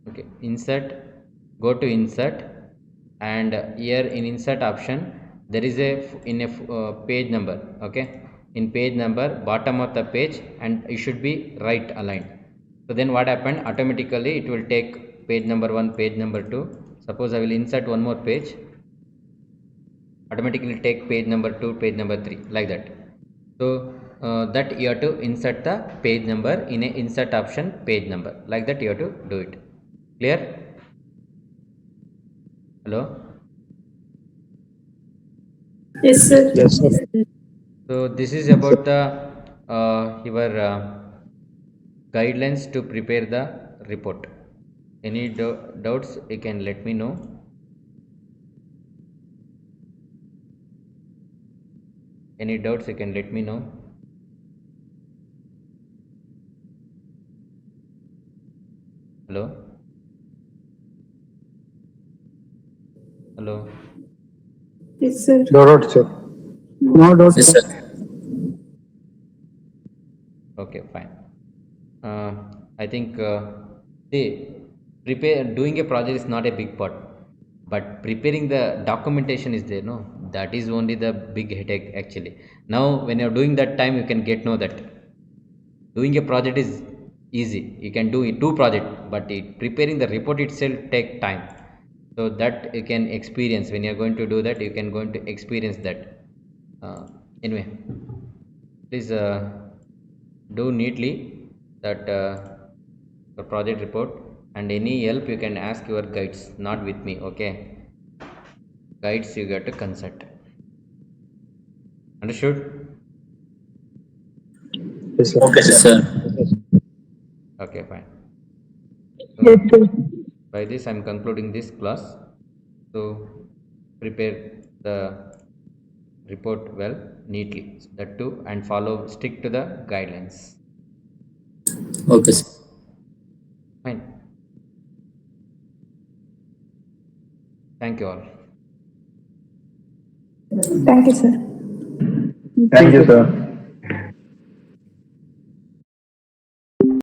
Okay, insert, go to insert, and here in insert option there is a page number. Okay, in page number, bottom of the page, and it should be right aligned. So then what happened, automatically it will take page number 1, page number 2. Suppose I will insert one more page, automatically take page number 2, page number 3, like that. So that you have to insert the page number in a insert option, page number, like that you have to do it. Clear? Hello? Yes, sir. Yes, sir. So this is about the your guidelines to prepare the report. Any doubts, you can let me know. Any doubts, you can let me know. Hello? Hello? Yes, sir. No doubt, sir. No doubt, Yes, sir. sir. Okay, fine. I think see, prepare, doing a project is not a big part, but preparing the documentation is there, no, that is only the big headache actually. Now when you're doing that time, you can get know that doing a project is easy, you can do it 2 project, but preparing the report itself take time. So that you can experience when you're going to do that, you can going to experience that. Anyway, please do neatly that the project report, and any help you can ask your guides, not with me, okay? Guides you got to consult. Understood? Yes, sir. Okay, sir. Okay, fine. Yes, sir. By this I'm concluding this class. So prepare the report well, neatly, that too, and stick to the guidelines. Okay, sir. Fine. Thank you all. Thank you, sir. Thank you, sir.